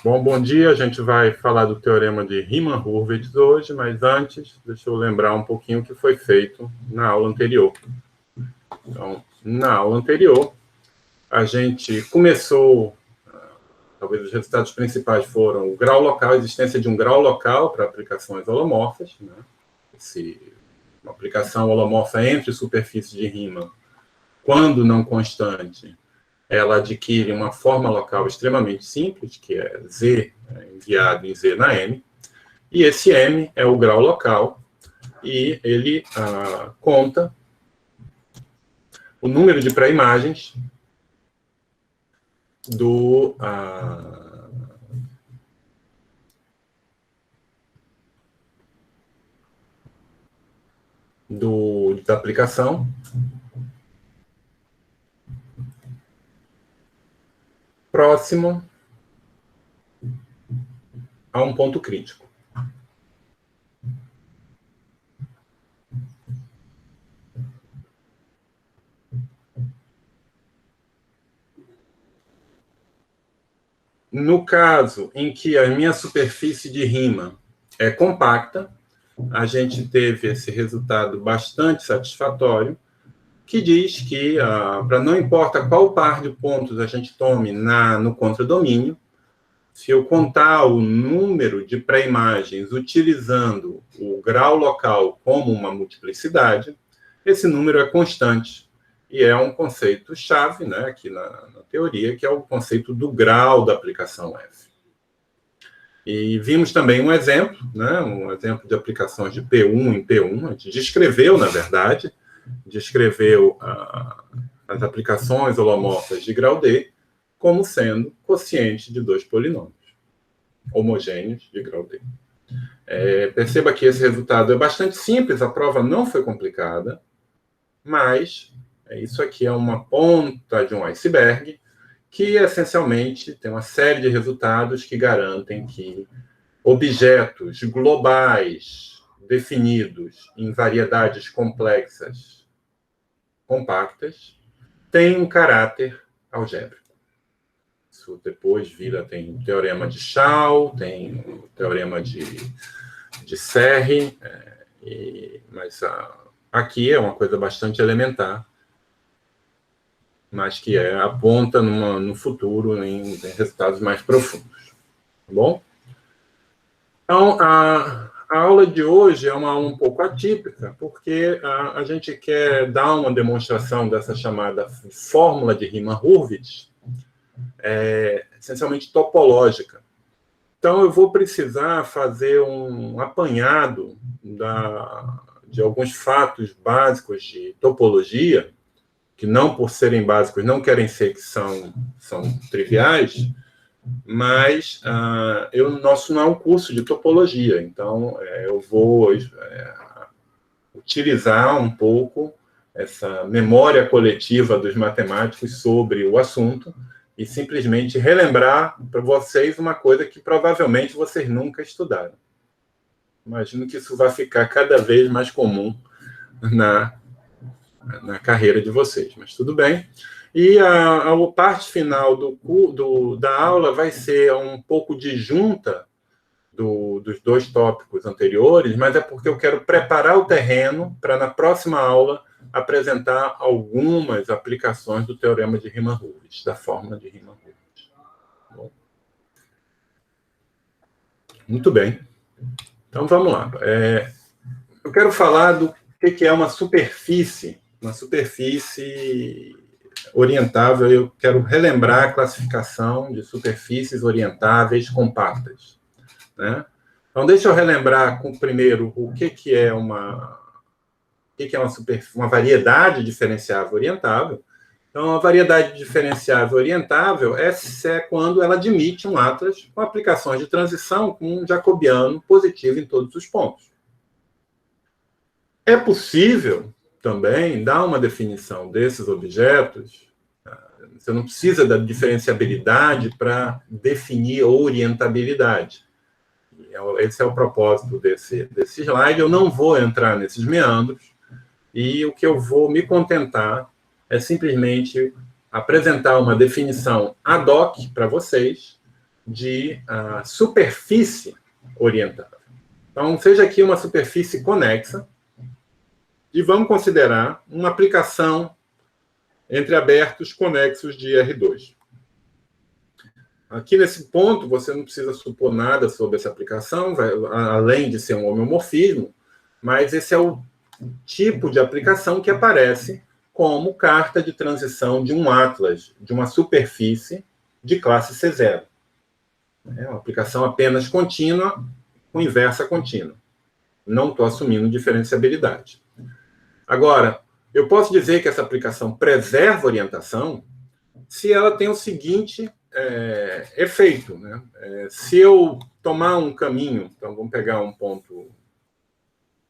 Bom dia. A gente vai falar do teorema de Riemann-Hurwitz hoje, mas antes, deixa eu lembrar um pouquinho o que foi feito na aula anterior. Então, na aula anterior, a gente começou, talvez os resultados principais foram o grau local, a existência de um grau local para aplicações holomorfas, né? Uma aplicação holomorfa entre superfícies de Riemann, quando não constante, ela adquire uma forma local extremamente simples, que é Z enviado em Z na M, e esse M é o grau local, e ele conta o número de pré-imagens da aplicação próximo a um ponto crítico. No caso em que a minha superfície de Riemann é compacta, a gente teve esse resultado bastante satisfatório, que diz que, para não importa qual par de pontos a gente tome no contradomínio, se eu contar o número de pré-imagens utilizando o grau local como uma multiplicidade, esse número é constante. E é um conceito-chave, né, aqui na teoria, que é o conceito do grau da aplicação F. E vimos também um exemplo, né, um exemplo de aplicações de P1 em P1. A gente descreveu, na verdade, as aplicações holomorfas de grau D como sendo quociente de dois polinômios homogêneos de grau D. Perceba que esse resultado é bastante simples, a prova não foi complicada, mas isso aqui é uma ponta de um iceberg que, essencialmente, tem uma série de resultados que garantem que objetos globais definidos em variedades complexas compactas têm um caráter algébrico. Isso depois tem o teorema de Chau, tem o teorema de Serre, mas aqui é uma coisa bastante elementar, mas que aponta no futuro em resultados mais profundos. Tá bom? Então, a aula de hoje é uma aula um pouco atípica, porque a gente quer dar uma demonstração dessa chamada fórmula de Riemann-Hurwitz, essencialmente topológica. Então, eu vou precisar fazer um apanhado de alguns fatos básicos de topologia, que não, por serem básicos, não querem ser que são triviais, mas nosso não é um curso de topologia, então eu vou utilizar um pouco essa memória coletiva dos matemáticos sobre o assunto e simplesmente relembrar para vocês uma coisa que provavelmente vocês nunca estudaram. Imagino que isso vai ficar cada vez mais comum na carreira de vocês, mas tudo bem. E a parte final da aula vai ser um pouco disjunta dos dois tópicos anteriores, mas é porque eu quero preparar o terreno para, na próxima aula, apresentar algumas aplicações do teorema de Riemann-Hurwitz, da fórmula de Riemann-Hurwitz. Bom. Muito bem. Então, vamos lá. Eu quero falar do que é uma superfície orientável. Eu quero relembrar a classificação de superfícies orientáveis compactas, né? Então, deixa eu relembrar primeiro o que é uma variedade diferenciável orientável. Então, a variedade diferenciável orientável é quando ela admite um atlas com aplicações de transição com um jacobiano positivo em todos os pontos. É possível também dar uma definição desses objetos. Você não precisa da diferenciabilidade para definir a orientabilidade. Esse é o propósito desse slide. Eu não vou entrar nesses meandros, e o que eu vou me contentar é simplesmente apresentar uma definição ad hoc para vocês, de superfície orientável. Então, seja aqui uma superfície conexa, e vamos considerar uma aplicação entre abertos conexos de R2. Aqui nesse ponto, você não precisa supor nada sobre essa aplicação, além de ser um homeomorfismo, mas esse é o tipo de aplicação que aparece como carta de transição de um atlas, de uma superfície de classe C0. É uma aplicação apenas contínua, com inversa contínua. Não estou assumindo diferenciabilidade. Agora, eu posso dizer que essa aplicação preserva orientação se ela tem o seguinte efeito. Né? Se eu tomar um caminho, então vamos pegar um ponto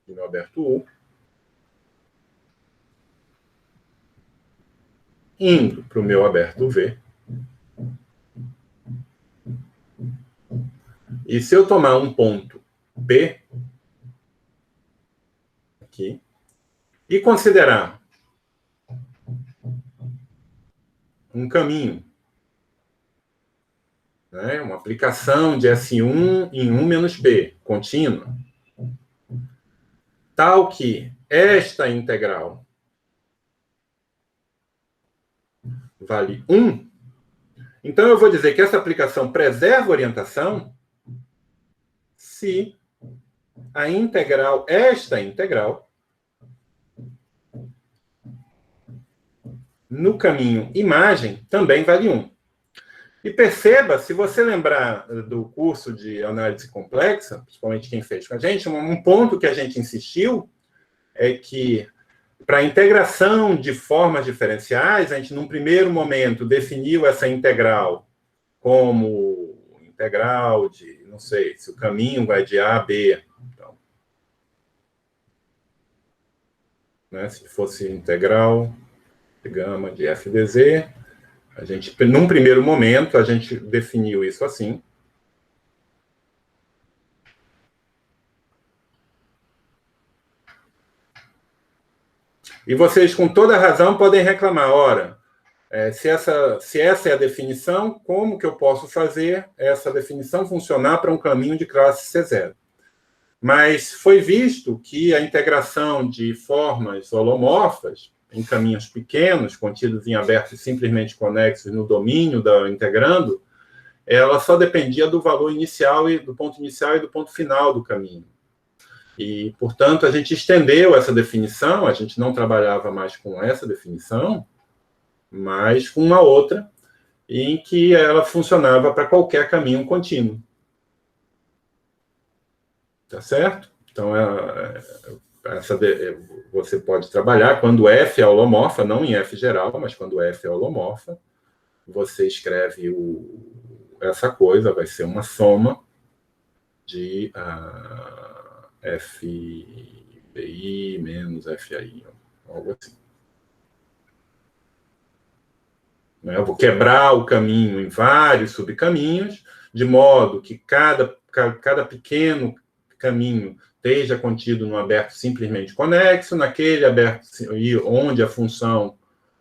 de meu aberto U, indo para o meu aberto V, e se eu tomar um ponto P, aqui, e considerar um caminho, né, uma aplicação de S1 em 1 menos P, contínua, tal que esta integral vale 1, então eu vou dizer que essa aplicação preserva orientação se a integral, esta integral, no caminho imagem, também vale 1. E perceba, se você lembrar do curso de análise complexa, principalmente quem fez com a gente, um ponto que a gente insistiu é que, para a integração de formas diferenciais, a gente, num primeiro momento, definiu essa integral como integral de, não sei, se o caminho vai de A a B. Então, né, se fosse integral de gama de f de z, a gente, num primeiro momento, a gente definiu isso assim. E vocês, com toda razão, podem reclamar, ora, se essa é a definição, como que eu posso fazer essa definição funcionar para um caminho de classe C0? Mas foi visto que a integração de formas holomorfas em caminhos pequenos, contidos em abertos simplesmente conexos no domínio da integrando, ela só dependia do valor inicial e do ponto inicial e do ponto final do caminho. E, portanto, a gente estendeu essa definição, a gente não trabalhava mais com essa definição, mas com uma outra, em que ela funcionava para qualquer caminho contínuo. Tá certo? Então, você pode trabalhar quando F é holomorfa, não em F geral, mas quando F é holomorfa, você escreve essa coisa, vai ser uma soma de FBI menos FAI, algo assim. Eu vou quebrar o caminho em vários subcaminhos, de modo que cada pequeno caminho esteja contido no aberto simplesmente conexo, naquele aberto onde a função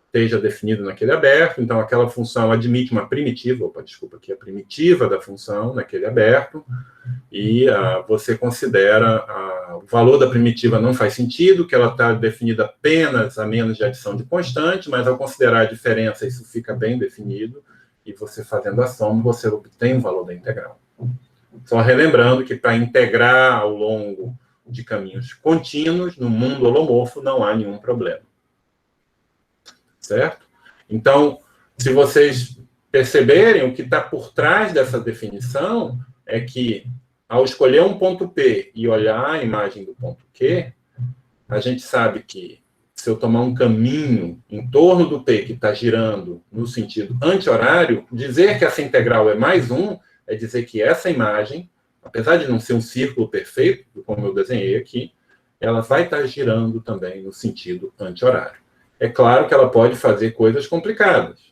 esteja definida naquele aberto, então aquela função admite uma primitiva, desculpa, aqui a primitiva da função naquele aberto, e você considera o valor da primitiva não faz sentido, que ela está definida apenas a menos de adição de constante, mas ao considerar a diferença isso fica bem definido, e você fazendo a soma, você obtém o valor da integral. Só relembrando que para integrar ao longo de caminhos contínuos, no mundo holomorfo, não há nenhum problema. Certo? Então, se vocês perceberem, o que está por trás dessa definição é que, ao escolher um ponto P e olhar a imagem do ponto Q, a gente sabe que, se eu tomar um caminho em torno do P que está girando no sentido anti-horário, dizer que essa integral é mais 1 é dizer que essa imagem, apesar de não ser um círculo perfeito, como eu desenhei aqui, ela vai estar girando também no sentido anti-horário. É claro que ela pode fazer coisas complicadas.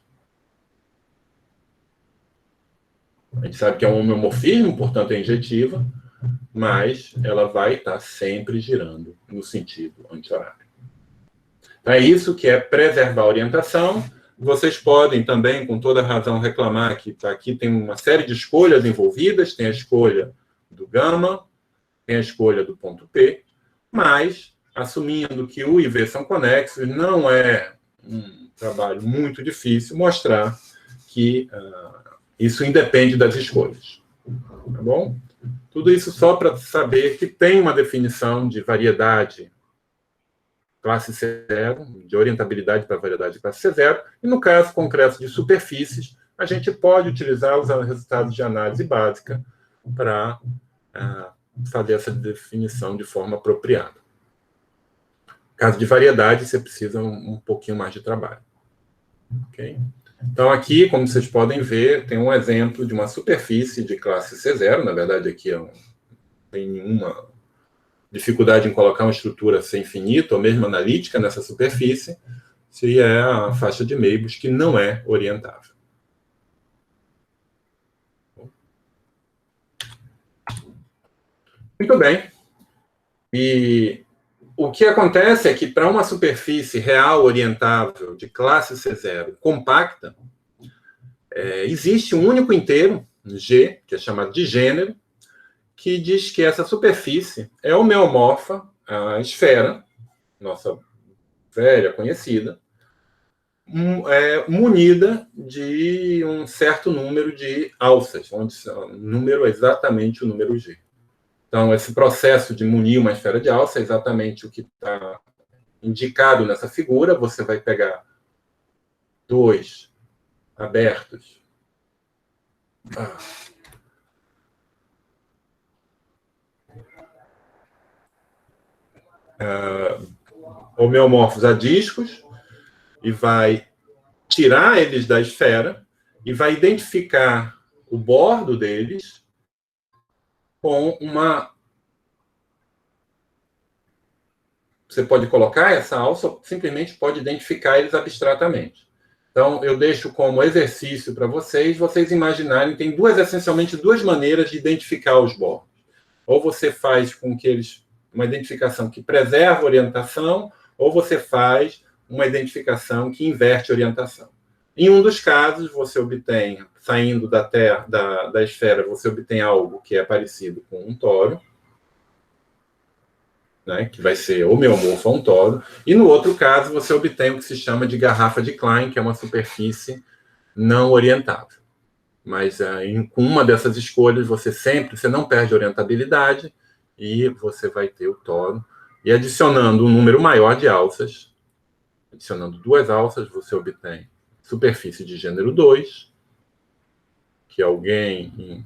A gente sabe que é um homeomorfismo, portanto é injetiva, mas ela vai estar sempre girando no sentido anti-horário. Então, é isso que é preservar a orientação, vocês podem também, com toda razão, reclamar que aqui tem uma série de escolhas envolvidas, tem a escolha do gama, tem a escolha do ponto P, mas, assumindo que U e V são conexos, não é um trabalho muito difícil mostrar que isso independe das escolhas. Tá bom? Tudo isso só para saber que tem uma definição de variedade classe C0, de orientabilidade para variedade classe C0, e no caso concreto de superfícies, a gente pode utilizar os resultados de análise básica para fazer essa definição de forma apropriada. No caso de variedade, você precisa um pouquinho mais de trabalho. Okay? Então, aqui, como vocês podem ver, tem um exemplo de uma superfície de classe C0. Na verdade, aqui não tem nenhuma dificuldade em colocar uma estrutura C infinita, ou mesmo analítica, nessa superfície, se é a faixa de Meibus, que não é orientável. Muito bem. E o que acontece é que, para uma superfície real orientável de classe C0 compacta, existe um único inteiro, G, que é chamado de gênero, que diz que essa superfície é homeomorfa à esfera, nossa velha conhecida, munida de um certo número de alças, onde o número é exatamente o número G. Então, esse processo de munir uma esfera de alça é exatamente o que está indicado nessa figura. Você vai pegar dois abertos homeomorfos a discos e vai tirar eles da esfera e vai identificar o bordo deles com uma... Você pode colocar essa alça ou simplesmente pode identificar eles abstratamente. Então, eu deixo como exercício para vocês imaginarem, tem essencialmente duas maneiras de identificar os bordos. Ou você faz com que eles... uma identificação que preserva a orientação, ou você faz uma identificação que inverte a orientação. Em um dos casos, você obtém, saindo da esfera, você obtém algo que é parecido com um toro, né, que vai ser homeomorfo a um toro, e no outro caso, você obtém o que se chama de garrafa de Klein, que é uma superfície não orientável. Mas com uma dessas escolhas, você não perde orientabilidade, e você vai ter o toro. E adicionando um número maior de alças, adicionando duas alças, você obtém superfície de gênero 2, que alguém,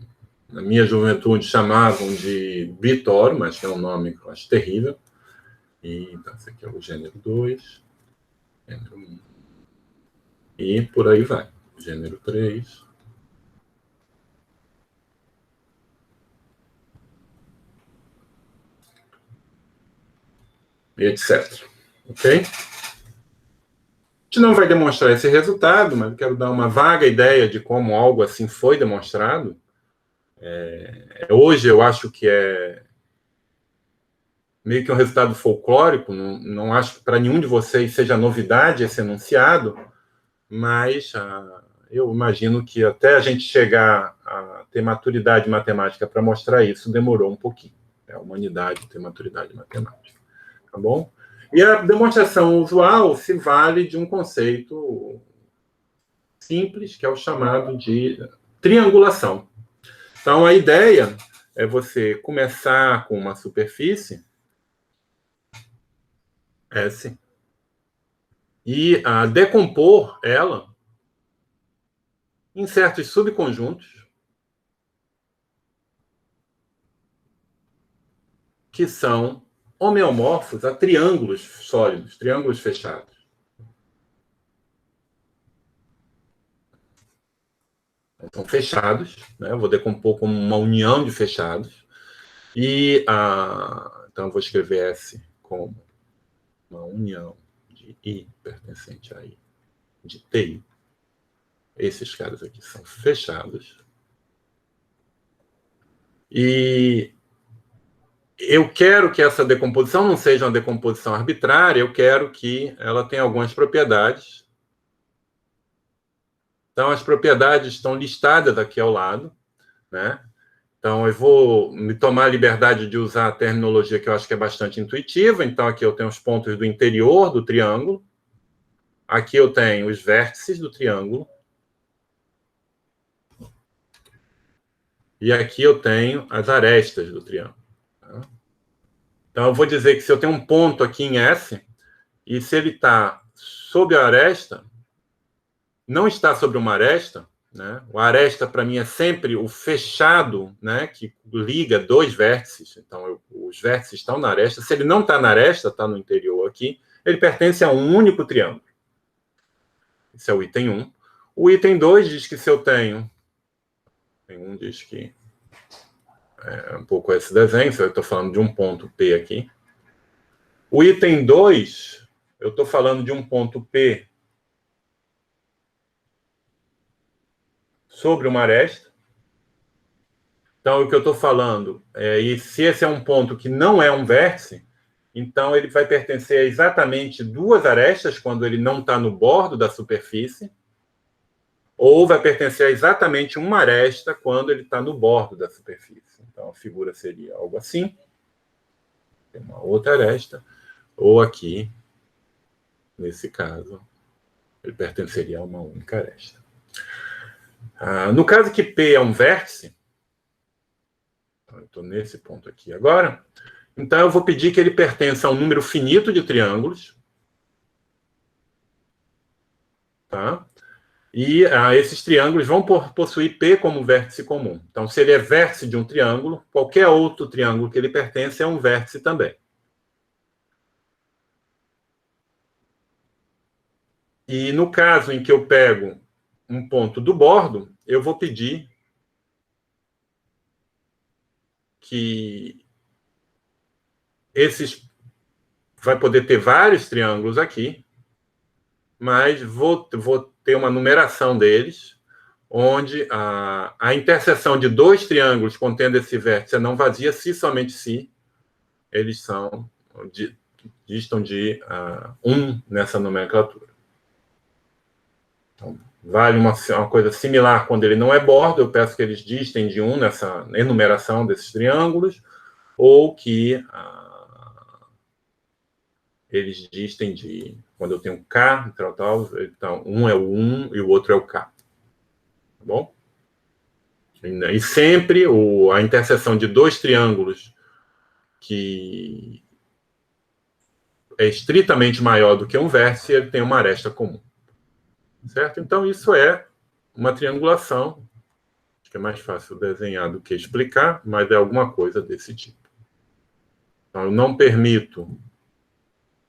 na minha juventude, chamavam de bitoro, mas que é um nome que eu acho terrível. E, então, esse aqui é o gênero 2, gênero 1. E por aí vai. Gênero 3. E etc. Ok? A gente não vai demonstrar esse resultado, mas eu quero dar uma vaga ideia de como algo assim foi demonstrado. Hoje eu acho que é meio que um resultado folclórico, não acho que para nenhum de vocês seja novidade esse enunciado, mas eu imagino que até a gente chegar a ter maturidade matemática para mostrar isso, demorou um pouquinho. A humanidade ter maturidade matemática. Tá bom? E a demonstração usual se vale de um conceito simples, que é o chamado de triangulação. Então, a ideia é você começar com uma superfície S e decompor ela em certos subconjuntos que são homeomorfos a triângulos sólidos, triângulos fechados. São fechados, né? Eu vou decompor como uma união de fechados. E então eu vou escrever S como uma união de I pertencente a I de TI. Esses caras aqui são fechados. E eu quero que essa decomposição não seja uma decomposição arbitrária, eu quero que ela tenha algumas propriedades Então, as propriedades estão listadas aqui ao lado, né? Então, eu vou me tomar a liberdade de usar a terminologia que eu acho que é bastante intuitiva. Então, aqui eu tenho os pontos do interior do triângulo. Aqui eu tenho os vértices do triângulo. E aqui eu tenho as arestas do triângulo. Então, eu vou dizer que se eu tenho um ponto aqui em S, e se ele está sobre a aresta, não está sobre uma aresta, né? O aresta, para mim, é sempre o fechado, né, que liga dois vértices. Então, os vértices estão na aresta. Se ele não está na aresta, está no interior aqui, ele pertence a um único triângulo. Esse é o item 1. O item 2 diz que se eu tenho... Tem um diz que é um pouco esse desenho, eu estou falando de um ponto P aqui. O item 2, eu estou falando de um ponto P sobre uma aresta. Então, o que eu estou falando e se esse é um ponto que não é um vértice, então ele vai pertencer a exatamente duas arestas quando ele não está no bordo da superfície, ou vai pertencer a exatamente uma aresta quando ele está no bordo da superfície. Então, a figura seria algo assim. Tem uma outra aresta, ou aqui, nesse caso, ele pertenceria a uma única aresta. No caso que P é um vértice, eu estou nesse ponto aqui agora, então eu vou pedir que ele pertença a um número finito de triângulos, tá? E esses triângulos vão possuir P como vértice comum. Então, se ele é vértice de um triângulo, qualquer outro triângulo que ele pertence é um vértice também. E no caso em que eu pego um ponto do bordo, eu vou pedir que esses... Vai poder ter vários triângulos aqui, mas vou ter uma numeração deles, onde a interseção de dois triângulos contendo esse vértice é não vazia se somente se eles distam de 1 nessa nomenclatura. Então, vale uma coisa similar quando ele não é bordo, eu peço que eles distem de 1 nessa enumeração desses triângulos, ou que eles distem de... Quando eu tenho K, então um é o 1 e o outro é o K. Tá bom? E sempre a interseção de dois triângulos que é estritamente maior do que um vértice, ele tem uma aresta comum. Certo? Então, isso é uma triangulação. Acho que é mais fácil desenhar do que explicar, mas é alguma coisa desse tipo. Então, eu não permito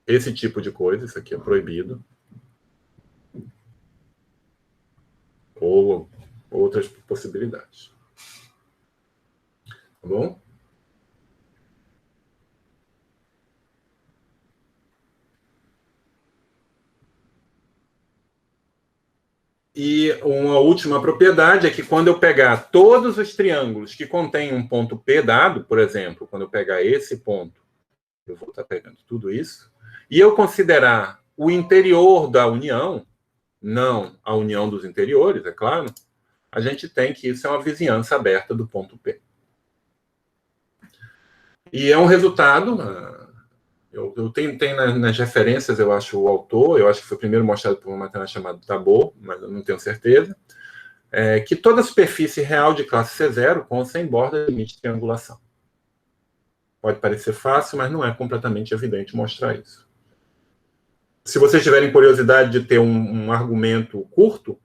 esse tipo de coisa, isso aqui é proibido. Ou outras possibilidades. Tá bom? E uma última propriedade é que quando eu pegar todos os triângulos que contêm um ponto P dado, por exemplo, quando eu pegar esse ponto, eu vou estar pegando tudo isso, e eu considerar o interior da união, não a união dos interiores, é claro, a gente tem que isso é uma vizinhança aberta do ponto P. E é um resultado... Eu tenho nas referências, eu acho, o autor, eu acho que foi primeiro mostrado por um matemático chamado Tabor, mas eu não tenho certeza, que toda superfície real de classe C0, com ou sem borda, limite de triangulação. Pode parecer fácil, mas não é completamente evidente mostrar isso. Se vocês tiverem curiosidade de ter um argumento curto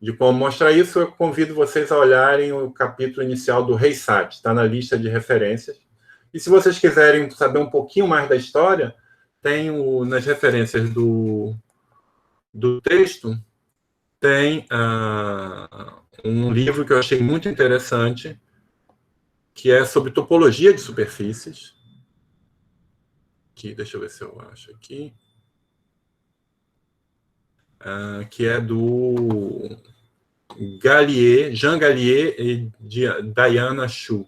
de como mostrar isso, eu convido vocês a olharem o capítulo inicial do Reisat, está na lista de referências. E se vocês quiserem saber um pouquinho mais da história, tem nas referências do texto, tem um livro que eu achei muito interessante, que é sobre topologia de superfícies. Deixa eu ver se eu acho aqui. Que é do Jean Gallier e Diana Shu.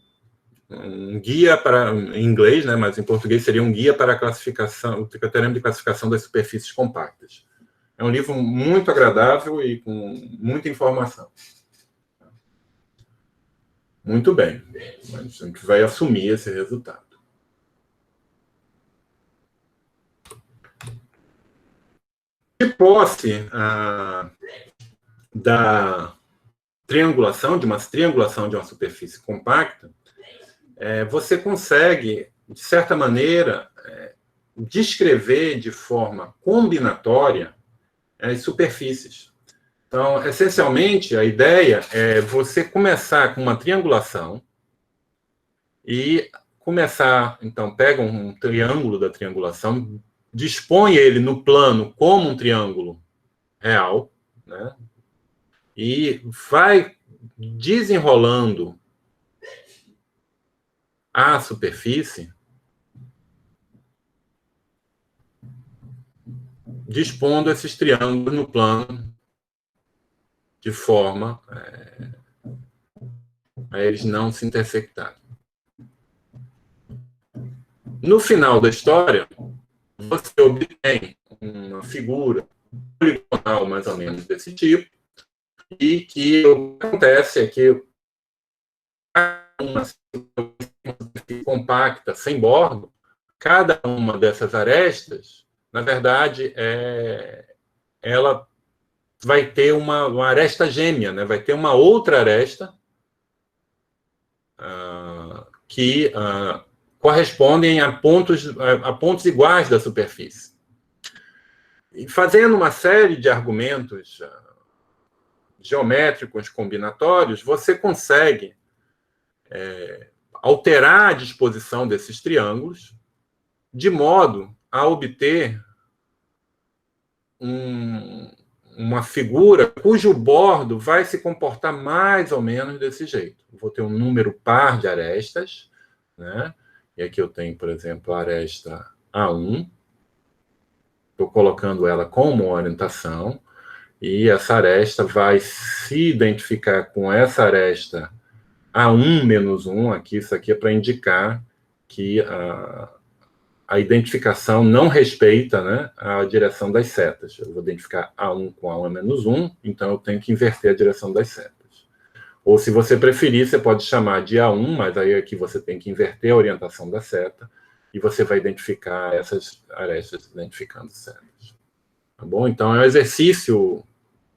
Um guia para, em inglês, mas em português seria um guia para a classificação, o teorema de classificação das superfícies compactas. É um livro muito agradável e com muita informação. Muito bem. A gente vai assumir esse resultado. De posse da triangulação, de uma triangulação de uma superfície compacta, você consegue, de certa maneira, descrever de forma combinatória as superfícies. Então, essencialmente, a ideia é você começar com uma triangulação e começar, então, pega um triângulo da triangulação, dispõe ele no plano como um triângulo real, né? E vai desenrolando a superfície, dispondo esses triângulos no plano de forma a eles não se intersectarem. No final da história, você obtém uma figura poligonal mais ou menos desse tipo, e que o que acontece é que uma superfície compacta, sem bordo, cada uma dessas arestas, na verdade, ela vai ter uma aresta gêmea, né? Vai ter uma outra aresta que correspondem a pontos iguais da superfície. E fazendo uma série de argumentos geométricos combinatórios, você consegue alterar a disposição desses triângulos de modo a obter uma figura cujo bordo vai se comportar mais ou menos desse jeito. Vou ter um número par de arestas, né? E aqui eu tenho, por exemplo, a aresta A1. Estou colocando ela como orientação, e essa aresta vai se identificar com essa aresta A1 menos 1, aqui, isso aqui é para indicar que a identificação não respeita, né, a direção das setas. Eu vou identificar A1 com A1 menos 1, então eu tenho que inverter a direção das setas. Ou, se você preferir, você pode chamar de A1, mas aí aqui você tem que inverter a orientação da seta, e você vai identificar essas arestas identificando setas. Tá bom? Então, é um exercício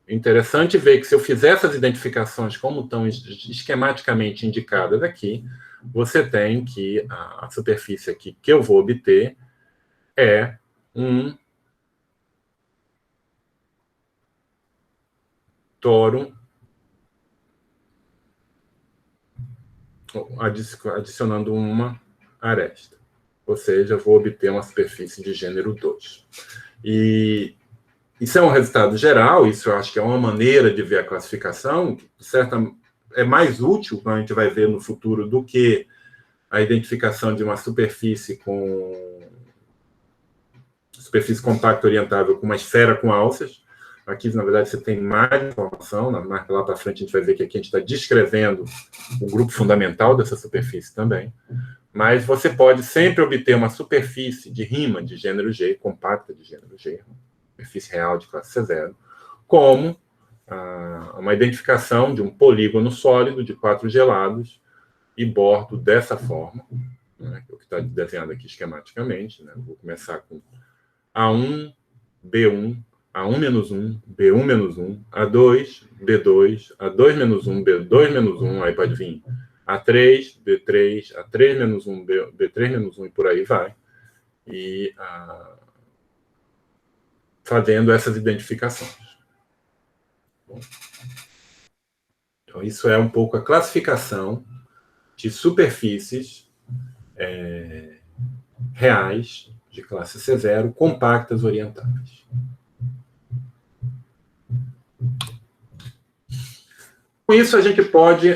interessante ver que, se eu fizer essas identificações como estão esquematicamente indicadas aqui, você tem que a superfície aqui que eu vou obter é um tórum adicionando uma aresta. Ou seja, eu vou obter uma superfície de gênero 2. E isso é um resultado geral, isso eu acho que é uma maneira de ver a classificação, é mais útil, quando a gente vai ver no futuro, do que a identificação de uma superfície compacta orientável com uma esfera com alças. Aqui, na verdade, você tem mais informação, mais lá para frente a gente vai ver que aqui a gente está descrevendo o grupo fundamental dessa superfície também. Mas você pode sempre obter uma superfície de Riemann de gênero G, compacta de gênero G, superfície real de classe C0, como uma identificação de um polígono sólido de 4 gelados e bordo dessa forma, né, que é o que está desenhado aqui esquematicamente. Né? Vou começar com A1, B1, A1 menos 1, B1 menos 1, A2, B2, A2 menos 1, B2 menos 1, aí pode vir A3, B3, A3 menos 1, B3 menos 1, e por aí vai. E fazendo essas identificações. Bom, então, isso é um pouco a classificação de superfícies reais de classe C0 compactas orientáveis. Com isso, a gente pode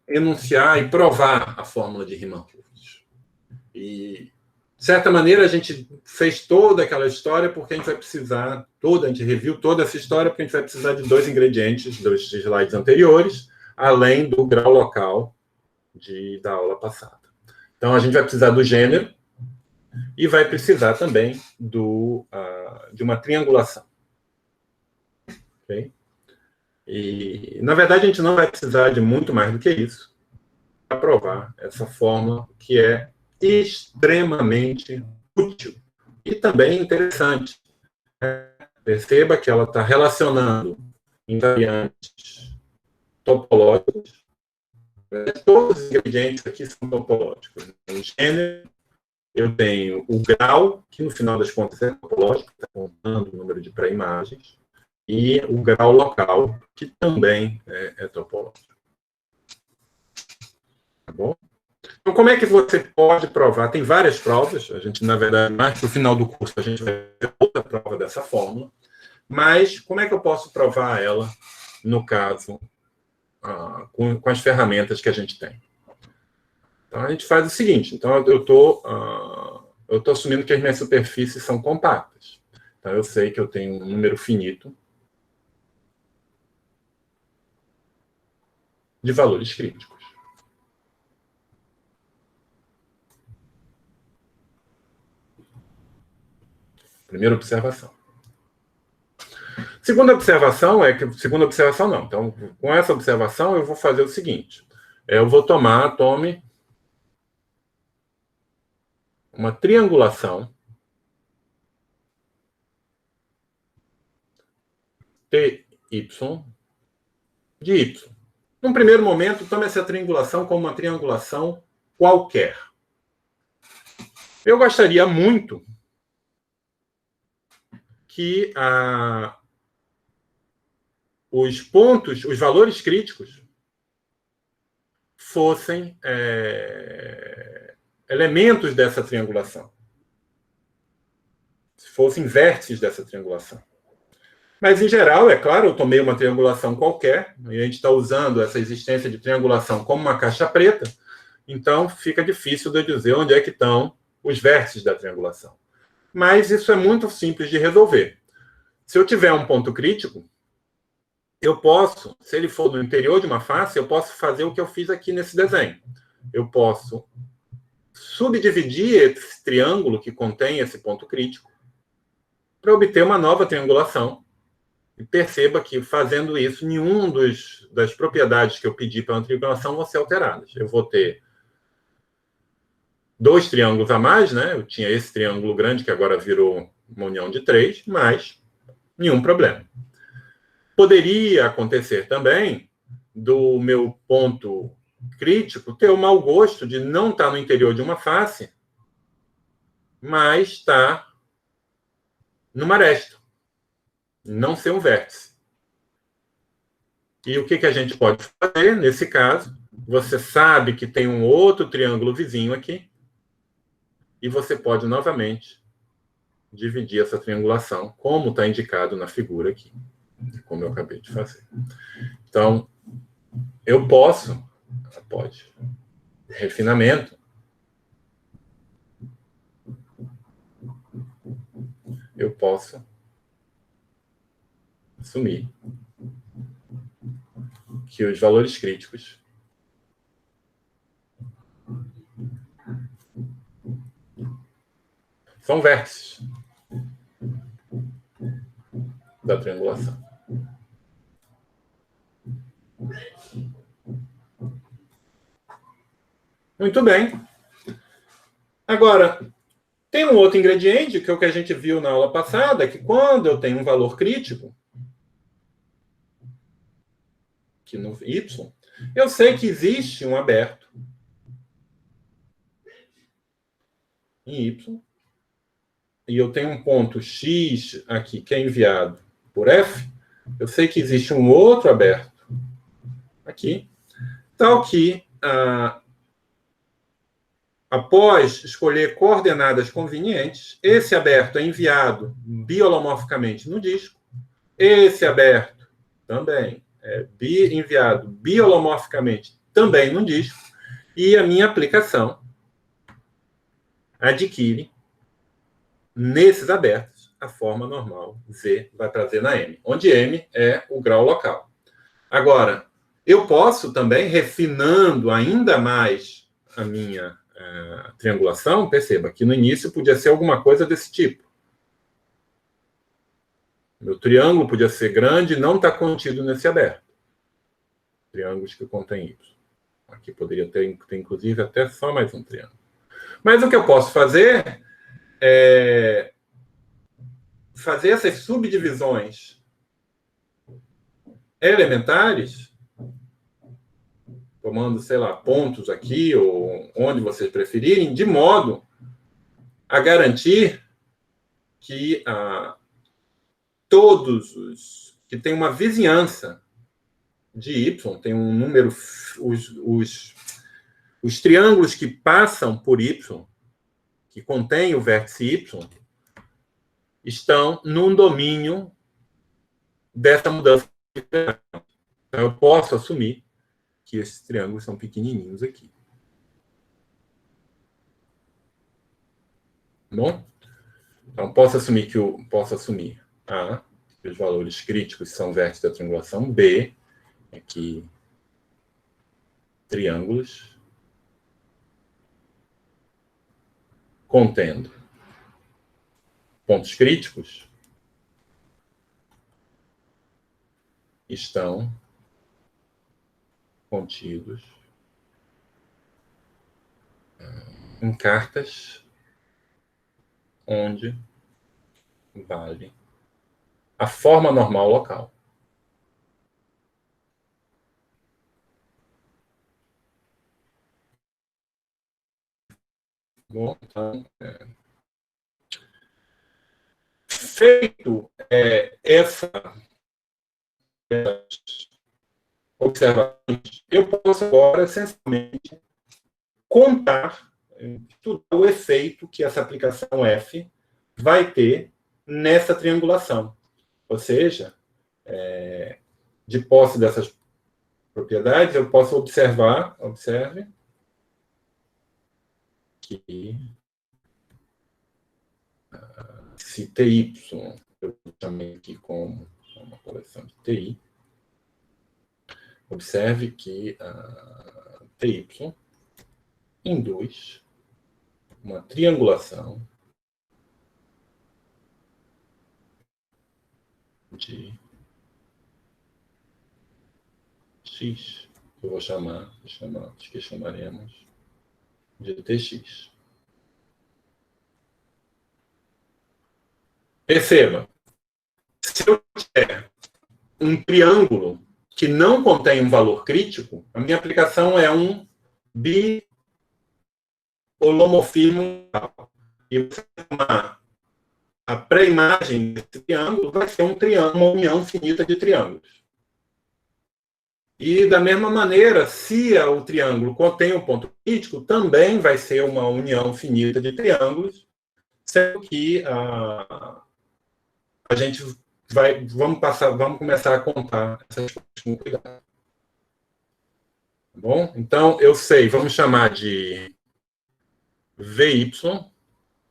enunciar e provar a fórmula de Riemann-Roch. E, de certa maneira, a gente fez toda aquela história porque a gente vai precisar, a gente reviu toda essa história porque a gente vai precisar de 2 ingredientes dos slides anteriores, além do grau local da aula passada. Então, a gente vai precisar do gênero e vai precisar também de uma triangulação. Okay? E, na verdade, a gente não vai precisar de muito mais do que isso para provar essa fórmula que é extremamente útil e também interessante. Perceba que ela está relacionando invariantes topológicos. Todos os ingredientes aqui são topológicos. No gênero, eu tenho o grau, que no final das contas é topológico, está contando o número de pré-imagens, e o grau local, que também é topológico. Tá bom? Então, como é que você pode provar? Tem várias provas, a gente, na verdade, mais para o final do curso, a gente vai ter outra prova dessa fórmula, mas como é que eu posso provar ela, no caso, com as ferramentas que a gente tem? Então, a gente faz o seguinte, então eu estou assumindo que as minhas superfícies são compactas. Então, eu sei que eu tenho um número finito de valores críticos. Primeira observação. Segunda observação segunda observação não. Então, com essa observação, eu vou fazer o seguinte. Eu vou tome uma triangulação TY de Y. Num primeiro momento, tome essa triangulação como uma triangulação qualquer. Eu gostaria muito que os pontos, os valores críticos, fossem elementos dessa triangulação. Fossem vértices dessa triangulação. Mas, em geral, é claro, eu tomei uma triangulação qualquer, e a gente está usando essa existência de triangulação como uma caixa preta, então fica difícil de eu dizer onde é que estão os vértices da triangulação. Mas isso é muito simples de resolver. Se eu tiver um ponto crítico, eu posso, se ele for no interior de uma face, eu posso fazer o que eu fiz aqui nesse desenho. Eu posso subdividir esse triângulo que contém esse ponto crítico para obter uma nova triangulação. E perceba que, fazendo isso, nenhum das propriedades que eu pedi para uma triangulação vão ser alteradas. Eu vou ter 2 triângulos a mais, né? Eu tinha esse triângulo grande, que agora virou uma união de 3, mas nenhum problema. Poderia acontecer também do meu ponto crítico ter o mau gosto de não estar no interior de uma face, mas estar numa aresta, não ser um vértice. E o que a gente pode fazer nesse caso? Você sabe que tem um outro triângulo vizinho aqui, e você pode novamente dividir essa triangulação, como está indicado na figura aqui, como eu acabei de fazer. Então, eu pode, refinamento, eu posso assumir que os valores críticos são vértices da triangulação. Muito bem. Agora, tem um outro ingrediente, que é o que a gente viu na aula passada, que quando eu tenho um valor crítico, que no Y, eu sei que existe um aberto em Y, e eu tenho um ponto X aqui, que é enviado por F, eu sei que existe um outro aberto aqui, tal que, após escolher coordenadas convenientes, esse aberto é enviado biolomorficamente no disco, esse aberto também é enviado biolomorficamente também no disco, e a minha aplicação adquire, nesses abertos, a forma normal Z vai para Z na M, onde M é o grau local. Agora, eu posso também, refinando ainda mais a minha triangulação, perceba que no início podia ser alguma coisa desse tipo. Meu triângulo podia ser grande e não está contido nesse aberto. Triângulos que contêm Y. Aqui poderia ter, inclusive, até só mais um triângulo. Mas o que eu posso fazer é fazer essas subdivisões elementares, tomando, sei lá, pontos aqui, ou onde vocês preferirem, de modo a garantir que todos os que têm uma vizinhança de Y, tem um número, os triângulos que passam por Y, que contêm o vértice Y, estão num domínio dessa mudança. Então, eu posso assumir que esses triângulos são pequenininhos aqui. Bom? Então, posso assumir que A, que os valores críticos são vértices da triangulação, B, aqui, triângulos, contendo pontos críticos, estão contidos em cartas onde vale a forma normal local. Bom, então, feito essas observações, eu posso agora, essencialmente, contar, estudar o efeito que essa aplicação F vai ter nessa triangulação. Ou seja, de posse dessas propriedades, eu posso observe que se TY, eu chamei aqui como uma coleção de TI, observe que TY induz uma triangulação de X, que eu vou chamar, que chamaremos de TX. Perceba, se eu tiver um triângulo que não contém um valor crítico, a minha aplicação é um biholomorfismo. E você tomar a pré-imagem desse triângulo, vai ser um triângulo, uma união finita de triângulos. E, da mesma maneira, se o triângulo contém um ponto crítico, também vai ser uma união finita de triângulos, sendo que a gente vamos começar a contar essas coisas com cuidado. Tá bom? Então, eu sei, vamos chamar de VY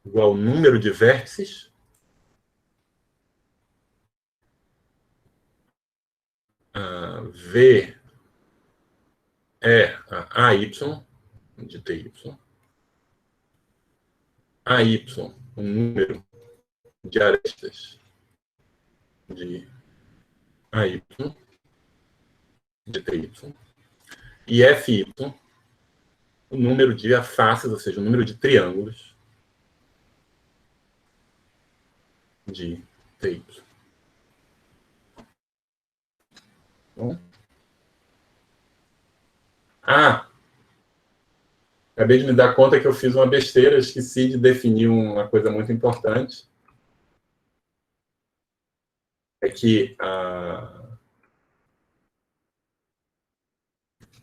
igual ao número de vértices. V é a AY de TY. AY, o número de arestas de AY de TY. E FY, o número de faces, ou seja, o número de triângulos de TY. Bom? Acabei de me dar conta que eu fiz uma besteira, esqueci de definir uma coisa muito importante. É que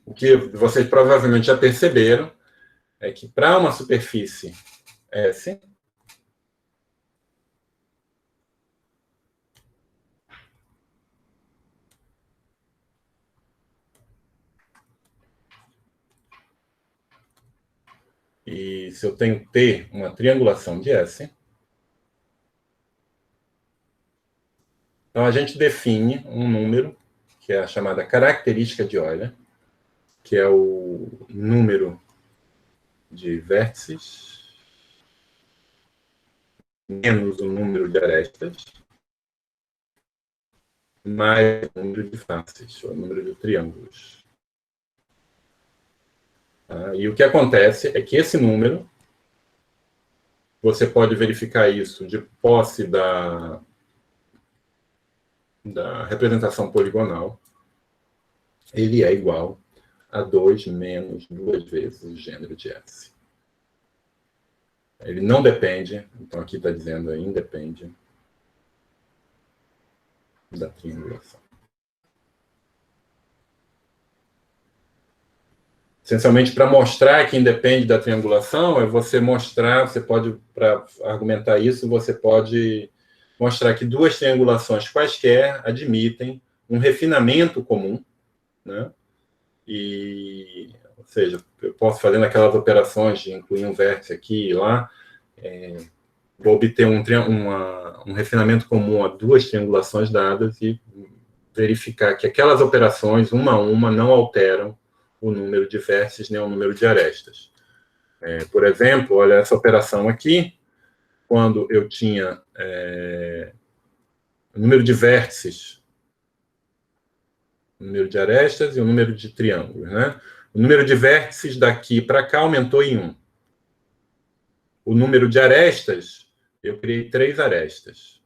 o que vocês provavelmente já perceberam é que para uma superfície S, e se eu tenho T, uma triangulação de S, então a gente define um número, que é a chamada característica de Euler, que é o número de vértices menos o número de arestas, mais o número de faces, ou o número de triângulos. Tá? E o que acontece é que esse número, você pode verificar isso de posse da representação poligonal, ele é igual a 2 menos 2 vezes o gênero de S. Ele não depende, então aqui está dizendo independe da triangulação. Essencialmente, para mostrar que independe da triangulação, é você mostrar, você pode, para argumentar isso, você pode mostrar que duas triangulações quaisquer admitem um refinamento comum, né? Ou seja, eu posso fazer aquelas operações de incluir um vértice aqui e lá, vou obter um refinamento comum a duas triangulações dadas e verificar que aquelas operações, uma a uma, não alteram o número de vértices nem o número de arestas. Por exemplo, olha essa operação aqui, quando eu tinha o número de vértices, o número de arestas e o número de triângulos, né? O número de vértices daqui para cá aumentou em 1. O número de arestas, eu criei 3 arestas.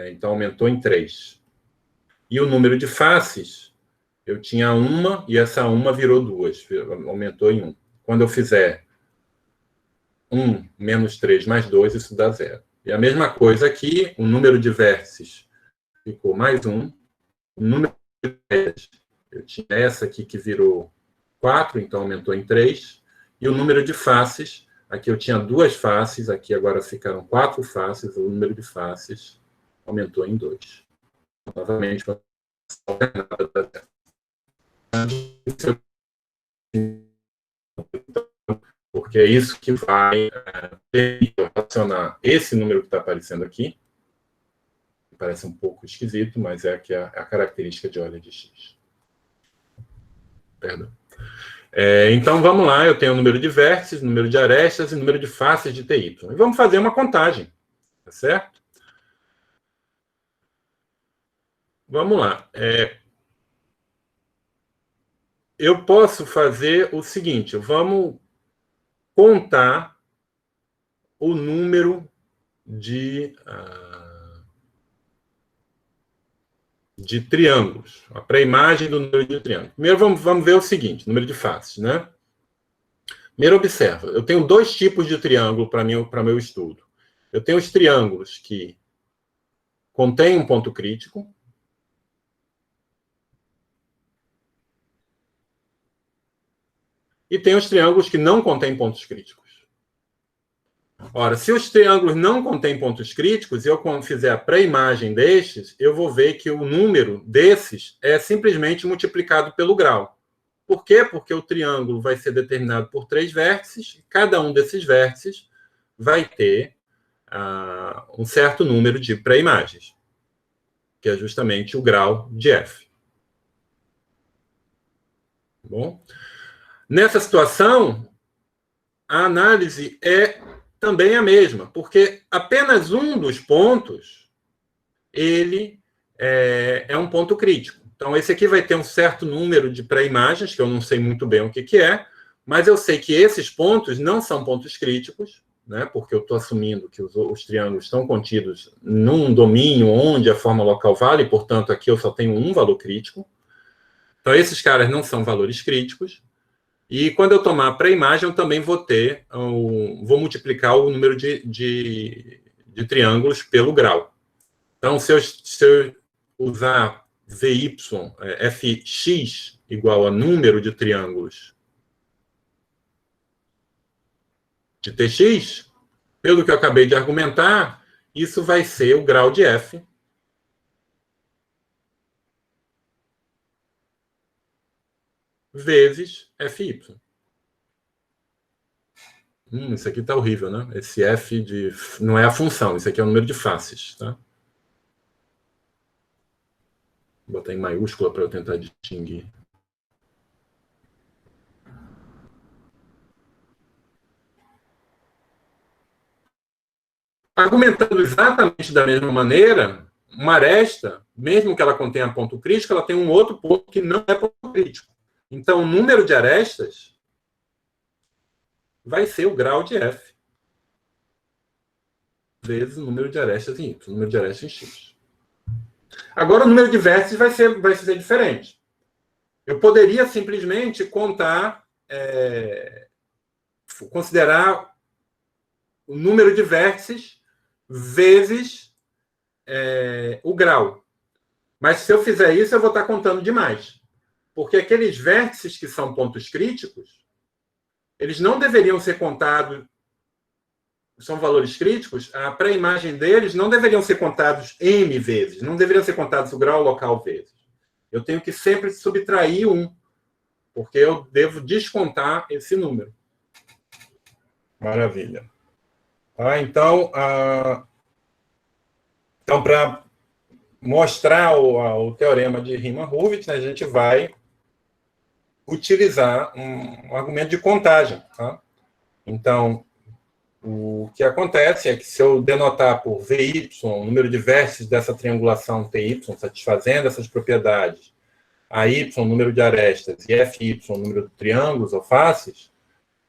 Então, aumentou em 3. E o número de faces, eu tinha uma, e essa uma virou 2, aumentou em 1. Quando eu fizer 1 menos 3 mais 2, isso dá 0. E a mesma coisa aqui, o número de vértices ficou mais 1. O número de arestas, eu tinha essa aqui que virou 4, então aumentou em 3. E o número de faces, aqui eu tinha 2 faces, aqui agora ficaram 4 faces, o número de faces aumentou em 2. Novamente, porque é isso que vai relacionar esse número que está aparecendo aqui, que parece um pouco esquisito, mas é a característica de ordem de x. Perdão. Então, vamos lá, eu tenho o número de vértices, número de arestas e número de faces de TY. E vamos fazer uma contagem, tá certo? Vamos lá. Eu posso fazer o seguinte, vamos contar o número de triângulos, a pré-imagem do número de triângulos. Primeiro vamos ver o seguinte, número de faces, né? Primeiro observa, eu tenho 2 tipos de triângulo para meu estudo. Eu tenho os triângulos que contêm um ponto crítico, e tem os triângulos que não contêm pontos críticos. Ora, se os triângulos não contêm pontos críticos, e eu fizer a pré-imagem destes, eu vou ver que o número desses é simplesmente multiplicado pelo grau. Por quê? Porque o triângulo vai ser determinado por 3 vértices, e cada um desses vértices vai ter um certo número de pré-imagens, que é justamente o grau de f. Bom? Nessa situação, a análise é também a mesma, porque apenas um dos pontos ele é um ponto crítico. Então, esse aqui vai ter um certo número de pré-imagens, que eu não sei muito bem o que é, mas eu sei que esses pontos não são pontos críticos, né, porque eu estou assumindo que os triângulos estão contidos num domínio onde a forma local vale, e, portanto, aqui eu só tenho um valor crítico. Então, esses caras não são valores críticos. E quando eu tomar a pré-imagem, eu também vou vou multiplicar o número de triângulos pelo grau. Então, se eu usar VY, Fx igual a número de triângulos de Tx, pelo que eu acabei de argumentar, isso vai ser o grau de F vezes Fy. Isso aqui está horrível, né? Esse F não é a função, isso aqui é o número de faces, tá? Vou botar em maiúscula para eu tentar distinguir. Argumentando exatamente da mesma maneira, uma aresta mesmo que ela contenha ponto crítico, ela tem um outro ponto que não é ponto crítico. Então, o número de arestas vai ser o grau de F vezes o número de arestas em Y, o número de arestas em X. Agora, o número de vértices vai ser diferente. Eu poderia simplesmente considerar o número de vértices vezes o grau. Mas se eu fizer isso, eu vou estar contando demais. Porque aqueles vértices que são pontos críticos, eles não deveriam ser contados, são valores críticos, a pré-imagem deles não deveriam ser contados m vezes, não deveriam ser contados o grau local vezes. Eu tenho que sempre subtrair 1, porque eu devo descontar esse número. Maravilha. Então, para mostrar o teorema de Riemann-Hurwitz, né, a gente vai utilizar um argumento de contagem. Tá? Então, o que acontece é que se eu denotar por VY o número de vértices dessa triangulação TY, satisfazendo essas propriedades, AY, número de arestas, e FY, número de triângulos ou faces,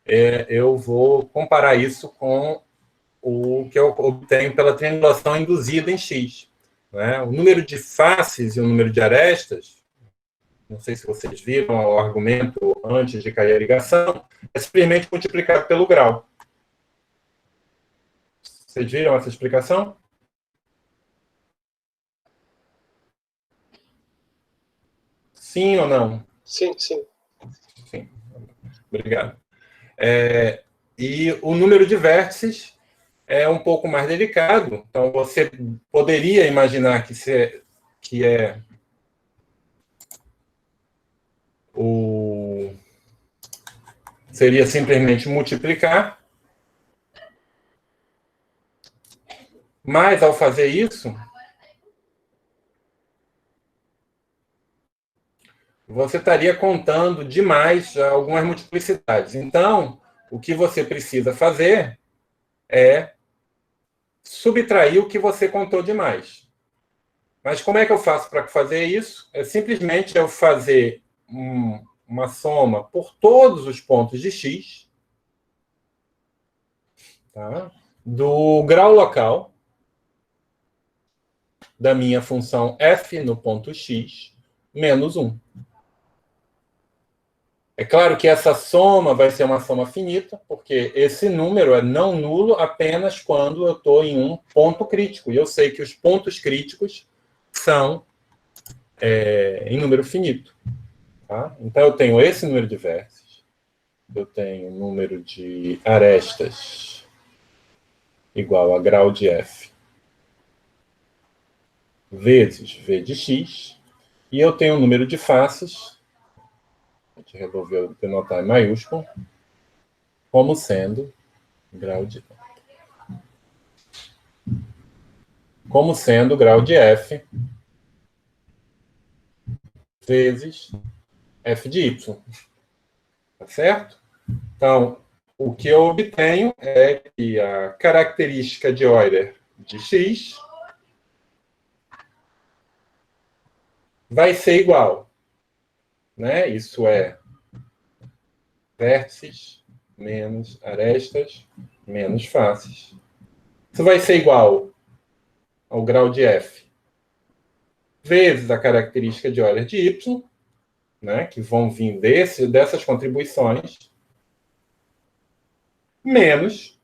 eu vou comparar isso com o que eu obtenho pela triangulação induzida em X. Né? O número de faces e o número de arestas, não sei se vocês viram o argumento antes de cair a ligação, é simplesmente multiplicado pelo grau. Vocês viram essa explicação? Sim ou não? Sim, sim. Sim. Obrigado. E o número de vértices é um pouco mais delicado. Então, você poderia imaginar seria simplesmente multiplicar. Mas, ao fazer isso, você estaria contando demais algumas multiplicidades. Então, o que você precisa fazer é subtrair o que você contou demais. Mas como é que eu faço para fazer isso? É simplesmente eu fazer uma soma por todos os pontos de x, tá? Do grau local da minha função f no ponto x menos 1. É claro que essa soma vai ser uma soma finita, porque esse número é não nulo apenas quando eu estou em um ponto crítico. E eu sei que os pontos críticos são em número finito. Tá? Então, eu tenho esse número de vértices, eu tenho o número de arestas igual a grau de f vezes v de x, e eu tenho o número de faces, a gente resolveu denotar em maiúsculo, como sendo grau de f vezes f de y. Tá certo? Então, o que eu obtenho é que a característica de Euler de x vai ser igual, né? Isso é vértices menos arestas menos faces. Isso vai ser igual ao grau de f vezes a característica de Euler de y, né? Que vão vir dessas contribuições, menos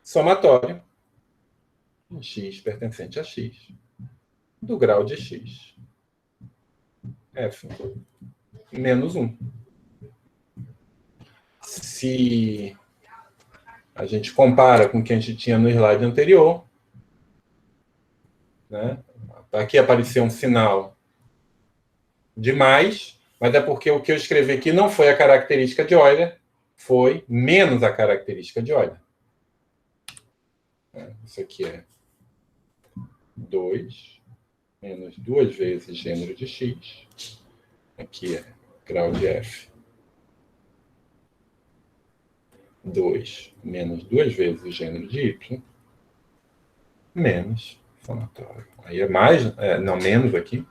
somatório x pertencente a x do grau de x. F menos 1. Se a gente compara com o que a gente tinha no slide anterior, né? Aqui apareceu um sinal de mais, mas é porque o que eu escrevi aqui não foi a característica de Euler, foi menos a característica de Euler. Isso aqui é 2 menos 2 vezes gênero de x. Aqui é grau de f 2 menos 2 vezes o gênero de Y, menos somatório. Aí é mais, não, menos aqui,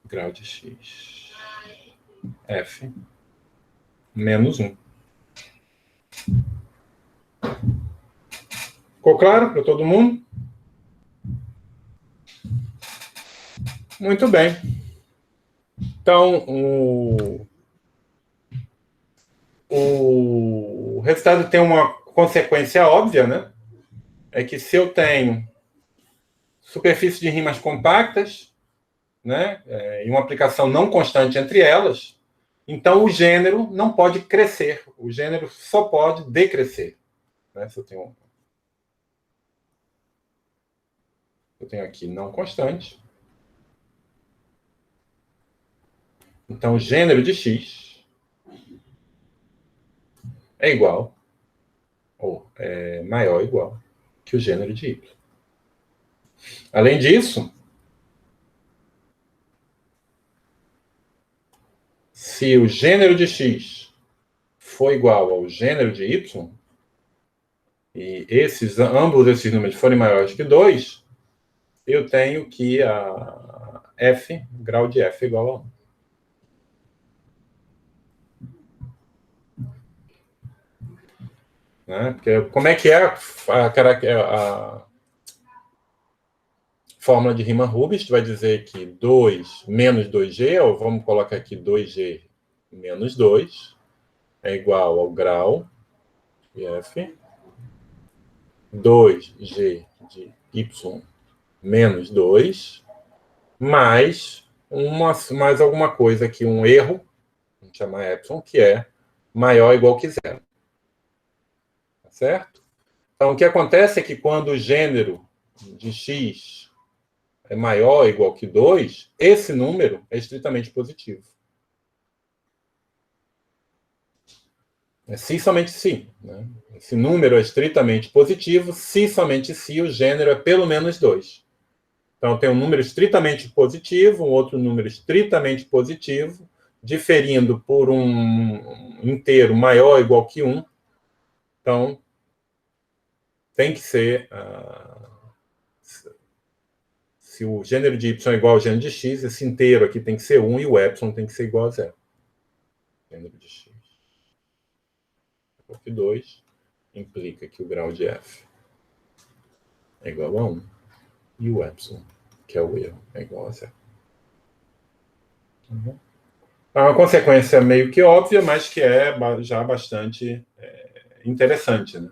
grau de X, F, menos 1. Ficou claro para todo mundo? Muito bem. Então, o resultado tem uma consequência óbvia, né? É que se eu tenho superfície de rimas compactas, né, e uma aplicação não constante entre elas, então o gênero não pode crescer, o gênero só pode decrescer. Né? Se eu tenho aqui não constante, então o gênero de X é igual, ou é maior ou igual, que o gênero de Y. Além disso, se o gênero de X for igual ao gênero de Y, e ambos esses números forem maiores que 2, eu tenho que a F, grau de F igual a 1. Né? Porque como é que é a fórmula de Riemann-Rubens? Vai dizer que 2 menos 2G, ou vamos colocar aqui 2G menos 2, é igual ao grau de F, 2G de Y menos 2, mais alguma coisa aqui, um erro, vamos chamar epsilon, que é maior ou igual que 0. Tá certo? Então, o que acontece é que quando o gênero de X é maior ou igual que 2, esse número é estritamente positivo. É se somente se. Né? Esse número é estritamente positivo se somente se o gênero é pelo menos 2. Então, tem um número estritamente positivo, um outro número estritamente positivo, diferindo por um inteiro maior ou igual que 1. Então, tem que ser... se o gênero de Y é igual ao gênero de X, esse inteiro aqui tem que ser 1 e o epsilon tem que ser igual a 0. Gênero de X igual que 2 implica que o grau de F é igual a 1 e o epsilon, que é o erro, é igual a 0. Uhum. É uma consequência meio que óbvia, mas que é já bastante interessante. Né?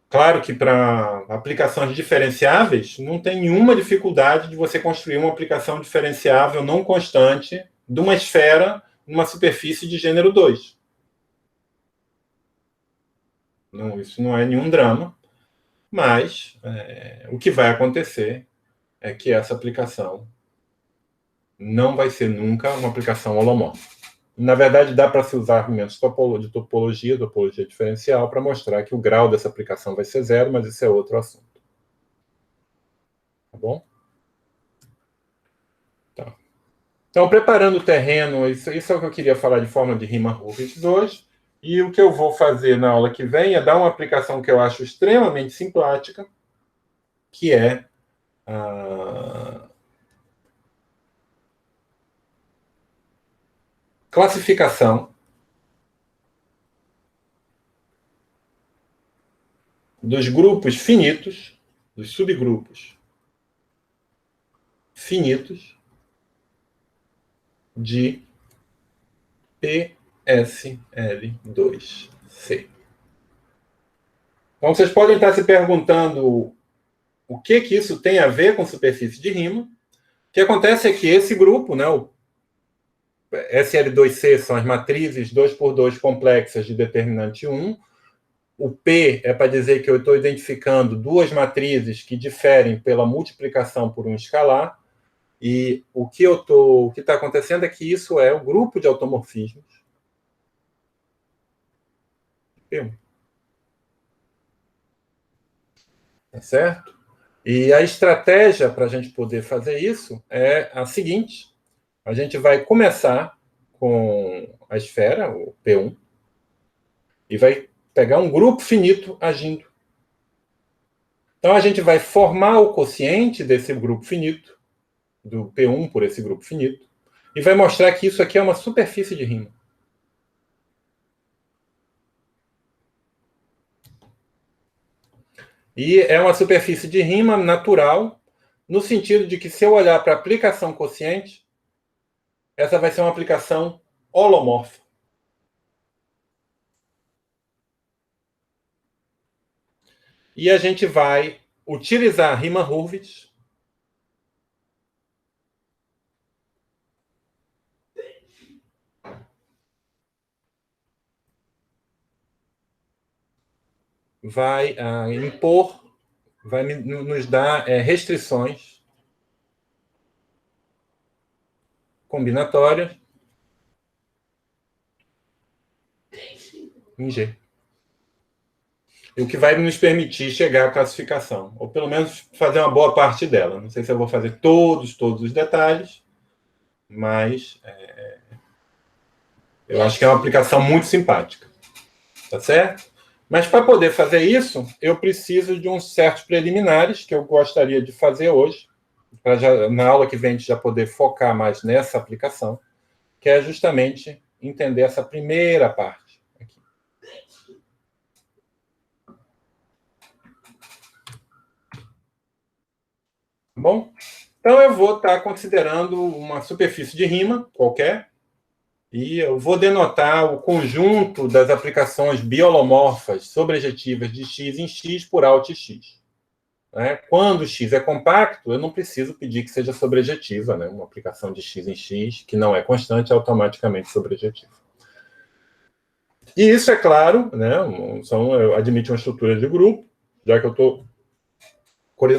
Claro que para aplicações diferenciáveis, não tem nenhuma dificuldade de você construir uma aplicação diferenciável não constante de uma esfera numa superfície de gênero 2. Não, isso não é nenhum drama, mas o que vai acontecer é que essa aplicação não vai ser nunca uma aplicação holomórfica. Na verdade, dá para se usar argumentos de topologia diferencial, para mostrar que o grau dessa aplicação vai ser 0, mas isso é outro assunto. Tá bom? Tá. Então, preparando o terreno, isso é o que eu queria falar de forma de Riemann-Rubens hoje. E o que eu vou fazer na aula que vem é dar uma aplicação que eu acho extremamente simpática, que é a classificação dos grupos finitos, dos subgrupos finitos de PSL2C. Então, vocês podem estar se perguntando o que isso tem a ver com superfície de Riemann. O que acontece é que esse grupo, né, o SL2C, são as matrizes 2x2 complexas de determinante 1. O P é para dizer que eu estou identificando duas matrizes que diferem pela multiplicação por um escalar. E o que está acontecendo é que isso é o grupo de automorfismos P1. Tá certo? E a estratégia para a gente poder fazer isso é a seguinte: a gente vai começar com a esfera, o P1, e vai pegar um grupo finito agindo. Então, a gente vai formar o quociente desse grupo finito, do P1 por esse grupo finito, e vai mostrar que isso aqui é uma superfície de Riemann. E é uma superfície de Riemann natural, no sentido de que, se eu olhar para a aplicação quociente, essa vai ser uma aplicação holomorfa. E a gente vai utilizar Riemann-Hurwitz vai impor, vai nos dar restrições combinatórias em G. O que vai nos permitir chegar à classificação, ou pelo menos fazer uma boa parte dela. Não sei se eu vou fazer todos os detalhes, mas eu acho que é uma aplicação muito simpática. Tá certo? Mas para poder fazer isso, eu preciso de uns certos preliminares que eu gostaria de fazer hoje, para na aula que vem a gente já poder focar mais nessa aplicação, que é justamente entender essa primeira parte aqui. Bom, então eu vou estar considerando uma superfície de Riemann qualquer, e eu vou denotar o conjunto das aplicações biolomorfas sobrejetivas de x em x por alt x. Quando x é compacto, eu não preciso pedir que seja sobrejetiva. Uma aplicação de x em x, que não é constante, é automaticamente sobrejetiva. E isso, é claro, admite uma estrutura de grupo, já que eu estou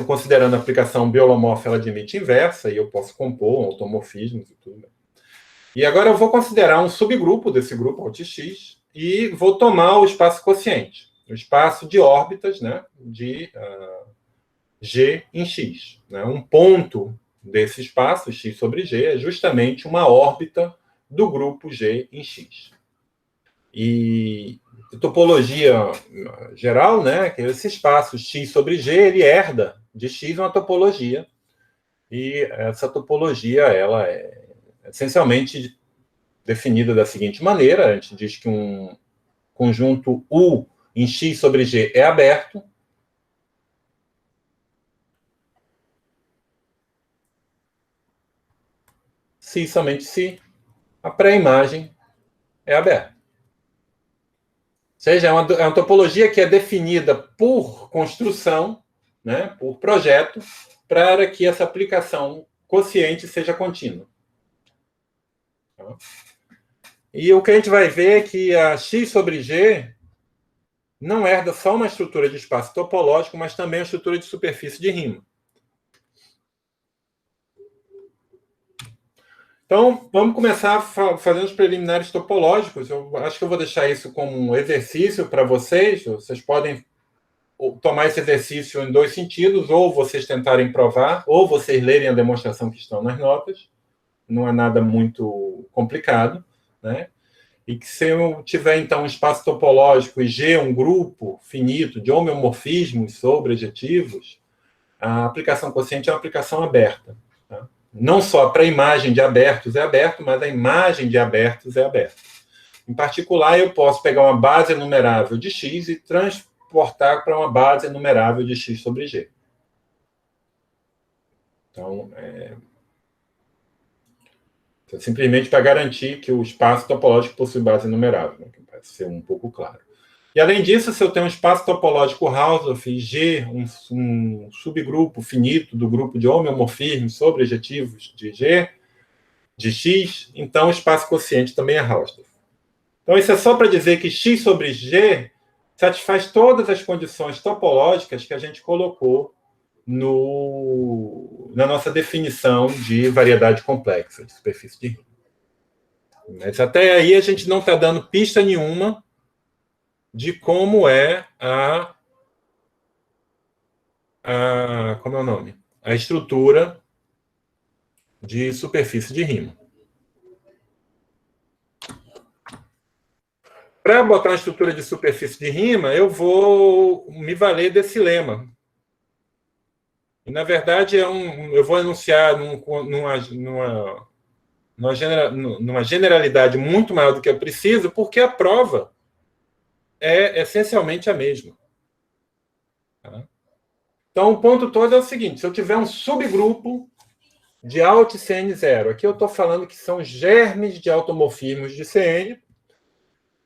considerando a aplicação biolomorfa, ela admite inversa, e eu posso compor automorfismos e tudo. E agora eu vou considerar um subgrupo desse grupo alt x e vou tomar o espaço quociente, o espaço de órbitas, de G em X. Um ponto desse espaço, X sobre G, é justamente uma órbita do grupo G em X. E topologia geral, que esse espaço X sobre G, ele herda de X uma topologia. E essa topologia, ela é essencialmente definida da seguinte maneira: a gente diz que um conjunto U em X sobre G é aberto, se somente se a pré-imagem é aberta. Ou seja, é uma topologia que é definida por construção, por projeto, para que essa aplicação quociente seja contínua. E o que a gente vai ver é que a X sobre G não herda só uma estrutura de espaço topológico, mas também uma estrutura de superfície de Riemann. Então, vamos começar fazendo os preliminares topológicos. Eu acho que eu vou deixar isso como um exercício para vocês. Vocês podem tomar esse exercício em dois sentidos: ou vocês tentarem provar, ou vocês lerem a demonstração que estão nas notas. Não é nada muito complicado, E que, se eu tiver, então, um espaço topológico e G um grupo finito de homeomorfismos sobrejetivos, a aplicação quociente é uma aplicação aberta. Não só para a imagem de abertos é aberto, mas a imagem de abertos é aberta. Em particular, eu posso pegar uma base enumerável de x e transportar para uma base enumerável de x sobre g. Então, simplesmente para garantir que o espaço topológico possui base enumerável, que parece ser um pouco claro. E, além disso, se eu tenho um espaço topológico Hausdorff e G, um subgrupo finito do grupo de homeomorfismos sobrejetivos de G, de X, então o espaço quociente também é Hausdorff. Então, isso é só para dizer que X sobre G satisfaz todas as condições topológicas que a gente colocou na nossa definição de variedade complexa, de superfície de Riemann. Mas até aí a gente não está dando pista nenhuma de como é como é o nome? A estrutura de superfície de Riemann. para botar uma estrutura de superfície de rima, eu vou me valer desse lema. E, na verdade, eu vou enunciar numa generalidade muito maior do que eu preciso, porque a prova é essencialmente a mesma. Tá? Então, o ponto todo é o seguinte: se eu tiver um subgrupo de Alt CN0, aqui eu estou falando que são germes de automorfismos de CN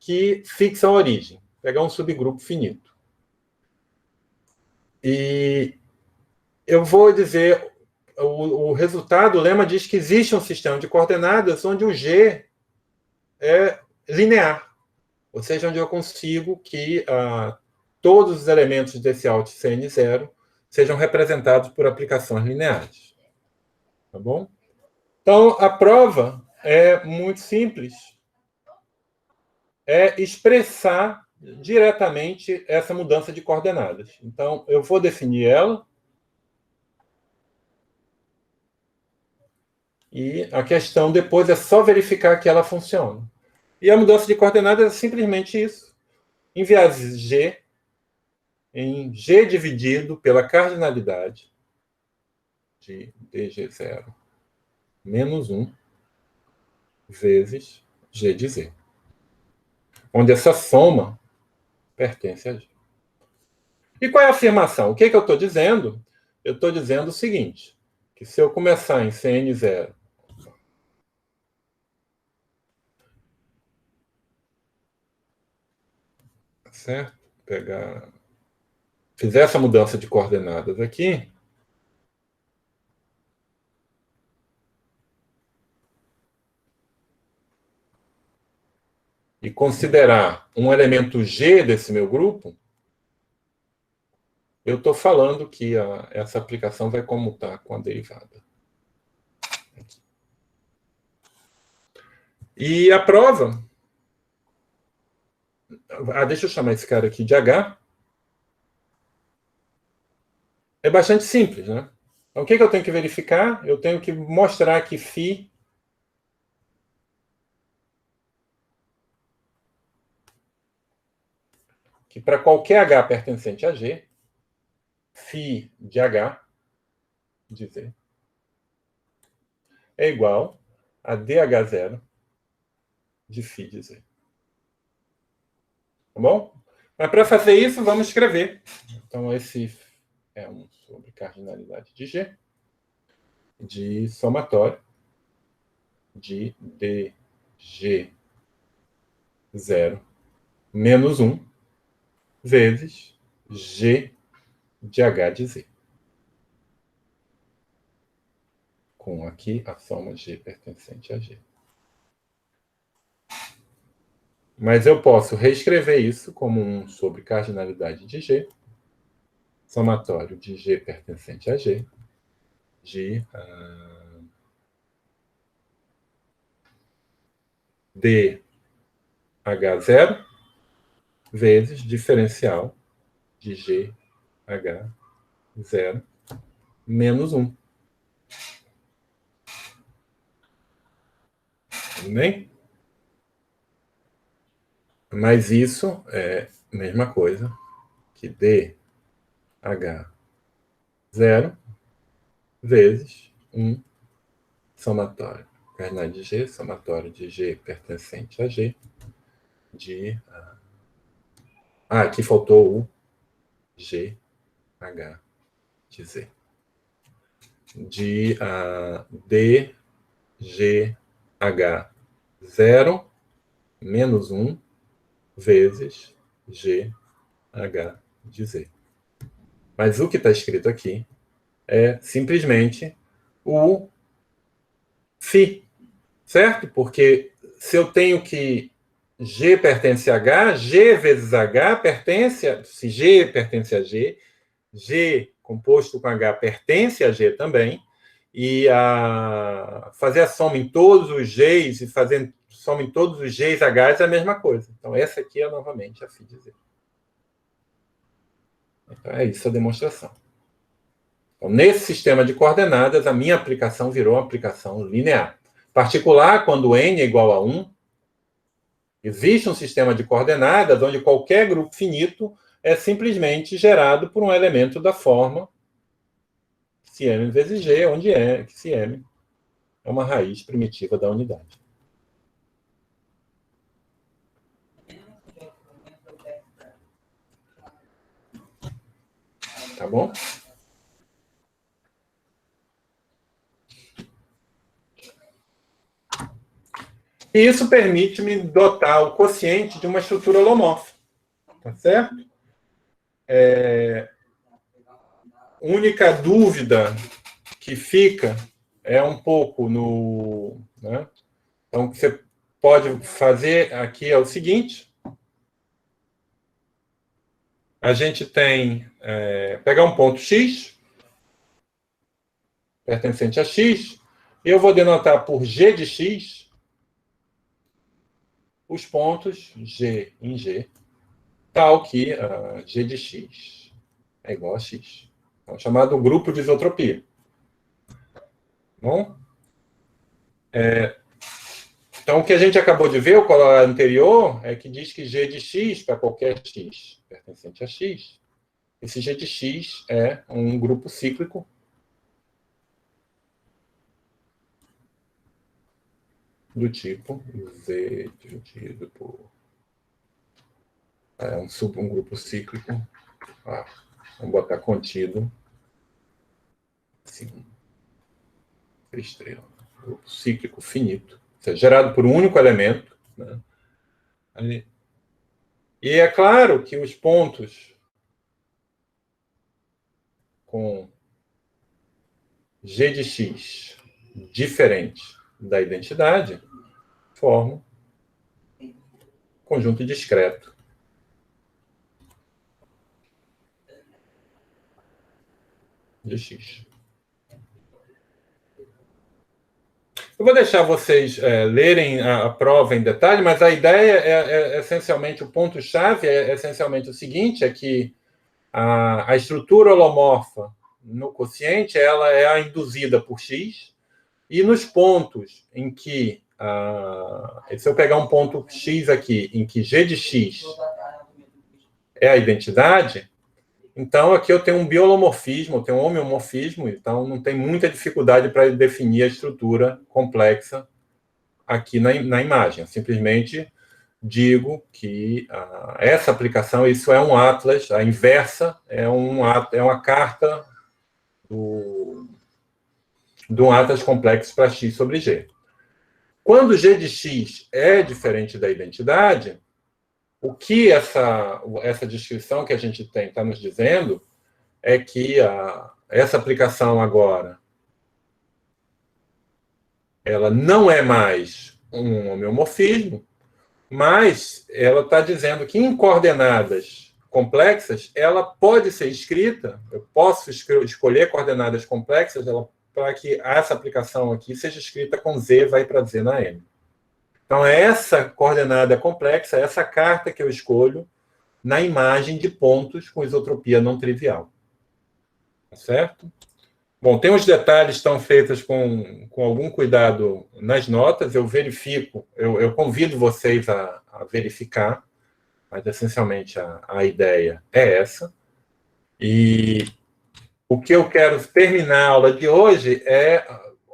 que fixam a origem. Vou pegar um subgrupo finito. E eu vou dizer, o resultado, o lema diz que existe um sistema de coordenadas onde o G é linear, ou seja, onde eu consigo que todos os elementos desse Alt CN0 sejam representados por aplicações lineares. Tá bom? Então, a prova é muito simples. É expressar diretamente essa mudança de coordenadas. Então, eu vou definir ela. E a questão depois é só verificar que ela funciona. E a mudança de coordenadas é simplesmente isso. Enviar G em G dividido pela cardinalidade de DG0 menos 1 vezes G de Z. Onde essa soma pertence a G. E qual é a afirmação? O que eu estou dizendo? Eu estou dizendo o seguinte, que se eu começar em CN0 certo? Fizer essa mudança de coordenadas aqui, e considerar um elemento G desse meu grupo, eu estou falando que essa aplicação vai comutar com a derivada. E a prova... deixa eu chamar esse cara aqui de H. É bastante simples, né? Então, o que eu tenho que verificar? Eu tenho que mostrar que φ que para qualquer H pertencente a G, φ de H de Z é igual a DH0 de φ de Z. Tá bom? Mas para fazer isso, vamos escrever. Então, esse é 1 sobre cardinalidade de G, de somatório de DG0 menos 1 vezes G de H de Z. Com aqui a soma G pertencente a G. Mas eu posso reescrever isso como 1 sobre cardinalidade de G, somatório de G pertencente a G, de DH0 vezes diferencial de GH0 menos 1. Tudo bem? Mas isso é a mesma coisa que DH0 vezes 1 somatório. Cardinalidade de G, somatório de G pertencente a G, de... aqui faltou o GH de Z. De DGH0 menos 1 vezes GH de Z. Mas o que está escrito aqui é simplesmente o φ, certo? Porque se eu tenho que G pertence a H, G vezes H pertence se G pertence a G, G composto com H pertence a G também, e fazer a soma em todos os Gs e fazer soma em todos os Gs Hs é a mesma coisa. Então, essa aqui é novamente a φ de Z. Então, é isso a demonstração. Então, nesse sistema de coordenadas, a minha aplicação virou uma aplicação linear. Particular, quando n é igual a 1, Existe um sistema de coordenadas onde qualquer grupo finito é simplesmente gerado por um elemento da forma m vezes g, onde m é uma raiz primitiva da unidade. Tá bom? E isso permite-me dotar o quociente de uma estrutura holomórfica. Tá certo? Única dúvida que fica é um pouco no... Né? Então, o que você pode fazer aqui é o seguinte. A gente tem... pegar um ponto x, pertencente a x, e eu vou denotar por g de x os pontos g em g, tal que g de x é igual a x. É o chamado grupo de isotropia. Bom? Então, o que a gente acabou de ver, o corolário anterior, é que diz que g de x, para qualquer x pertencente a x, esse g de x é um grupo cíclico do tipo v dividido por... um grupo cíclico. Vamos botar contido. Sim. Estrela. Grupo cíclico finito. Ou seja, gerado por um único elemento. Né? E é claro que os pontos com g de x diferente da identidade formam conjunto discreto de x. Eu vou deixar vocês lerem a prova em detalhe, mas a ideia é essencialmente, o ponto-chave é essencialmente o seguinte, é que a estrutura holomorfa no quociente ela é a induzida por x, e nos pontos em que, se eu pegar um ponto x aqui, em que g de x é a identidade, então aqui eu tenho um biolomorfismo, eu tenho um homeomorfismo, então não tem muita dificuldade para definir a estrutura complexa aqui na imagem. Eu simplesmente digo que essa aplicação, isso é um atlas, a inversa é uma carta de um atlas complexo para x sobre g. Quando g de x é diferente da identidade, o que essa descrição que a gente tem está nos dizendo é que essa aplicação agora ela não é mais um homeomorfismo, mas ela está dizendo que em coordenadas complexas ela pode ser escrita, eu posso escolher coordenadas complexas para que essa aplicação aqui seja escrita com z, vai para z na m. Então, é essa coordenada complexa, essa carta que eu escolho na imagem de pontos com isotropia não trivial. Tá certo? Bom, tem uns detalhes que estão feitos com algum cuidado nas notas, eu verifico, eu convido vocês a verificar, mas essencialmente a ideia é essa. E o que eu quero terminar a aula de hoje é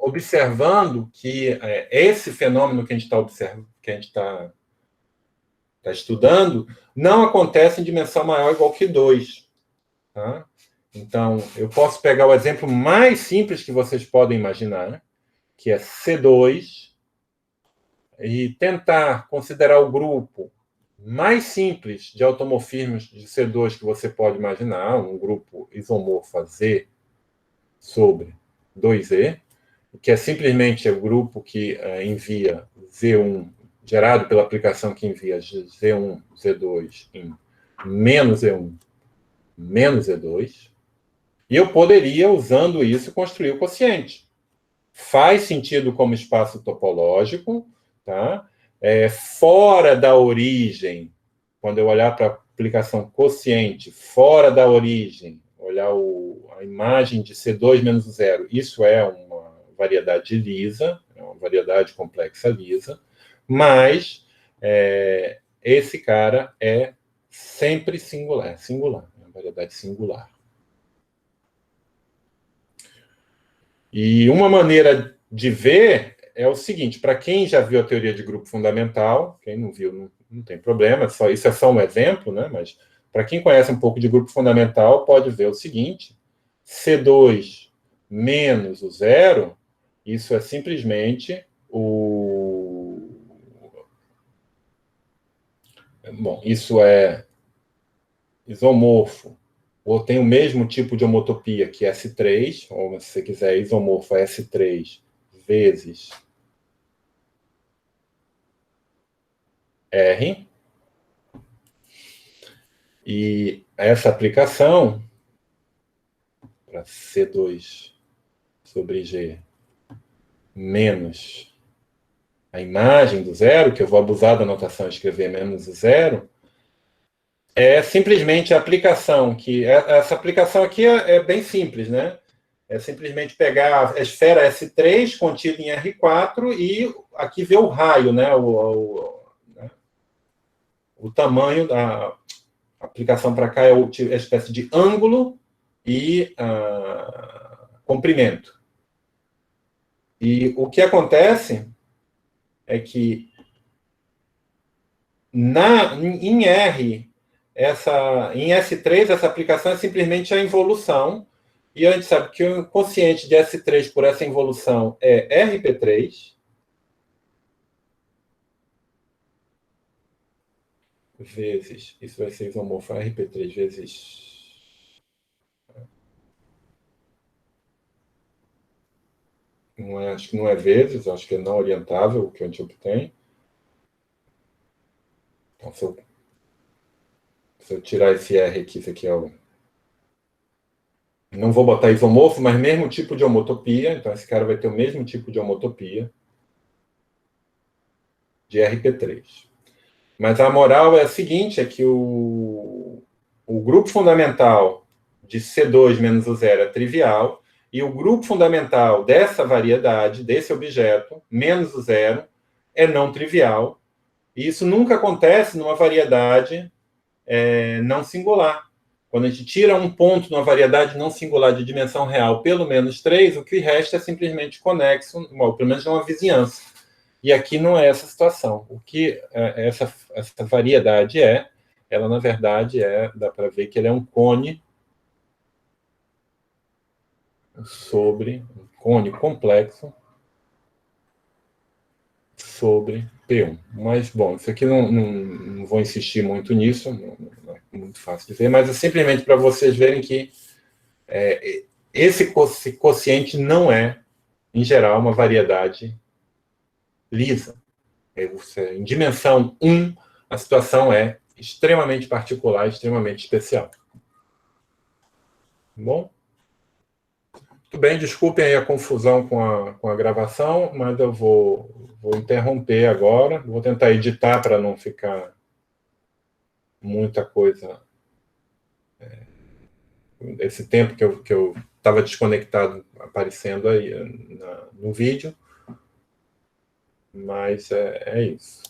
observando que esse fenômeno que a gente está observando, que a gente está estudando, não acontece em dimensão maior ou igual que 2. Tá? Então, eu posso pegar o exemplo mais simples que vocês podem imaginar, que é C2, e tentar considerar o grupo mais simples de automorfismos de C2 que você pode imaginar, um grupo isomorfo Z sobre 2E, que é simplesmente o grupo que envia Z1, gerado pela aplicação que envia Z1, Z2 em menos Z1, menos Z2, e eu poderia, usando isso, construir o quociente. Faz sentido como espaço topológico, tá? Fora da origem, quando eu olhar para a aplicação quociente, fora da origem, olhar a imagem de C2 menos 0, isso é uma variedade lisa, é uma variedade complexa lisa, mas esse cara é sempre singular, é uma variedade singular. E uma maneira de ver é o seguinte, para quem já viu a teoria de grupo fundamental, quem não viu não tem problema, isso é só um exemplo, né? Mas para quem conhece um pouco de grupo fundamental, pode ver o seguinte, C2 menos o zero, isso é simplesmente Bom, isso é isomorfo, ou tem o mesmo tipo de homotopia que S3, ou se você quiser, isomorfo é S3 vezes R. E essa aplicação para C2 sobre G menos a imagem do zero, que eu vou abusar da notação e escrever menos o zero, é simplesmente a aplicação, essa aplicação aqui é bem simples, né? É simplesmente pegar a esfera S3 contida em R4 e aqui ver o raio, né? O tamanho da aplicação para cá é a espécie de ângulo e comprimento. E o que acontece é que em R, em S3, essa aplicação é simplesmente a involução, e a gente sabe que o quociente de S3 por essa involução é RP3, vezes, isso vai ser isomorfo, RP3 vezes... acho que não é vezes, acho que é não orientável o que a gente obtém. Então, se eu tirar esse R aqui, isso aqui é o... Não vou botar isomorfo, mas mesmo tipo de homotopia. Então, esse cara vai ter o mesmo tipo de homotopia de RP3. Mas a moral é a seguinte, é que o grupo fundamental de C2 menos o zero é trivial, e o grupo fundamental dessa variedade, desse objeto, menos o zero, é não trivial. E isso nunca acontece numa variedade não singular. Quando a gente tira um ponto numa variedade não singular de dimensão real pelo menos 3, o que resta é simplesmente conexo, pelo menos uma vizinhança. E aqui não é essa situação. O que essa variedade ela na verdade dá para ver que ele é um cone sobre, um cone complexo sobre P1. Mas, bom, isso aqui não vou insistir muito nisso, não é muito fácil de ver, mas é simplesmente para vocês verem que esse quociente não é, em geral, uma variedade lisa. Em dimensão 1, a situação é extremamente particular, extremamente especial. Bom? Muito bem, desculpem aí a confusão com a gravação, mas eu vou interromper agora. Vou tentar editar para não ficar muita coisa. Esse tempo que eu estava desconectado aparecendo aí no vídeo. Mas é isso.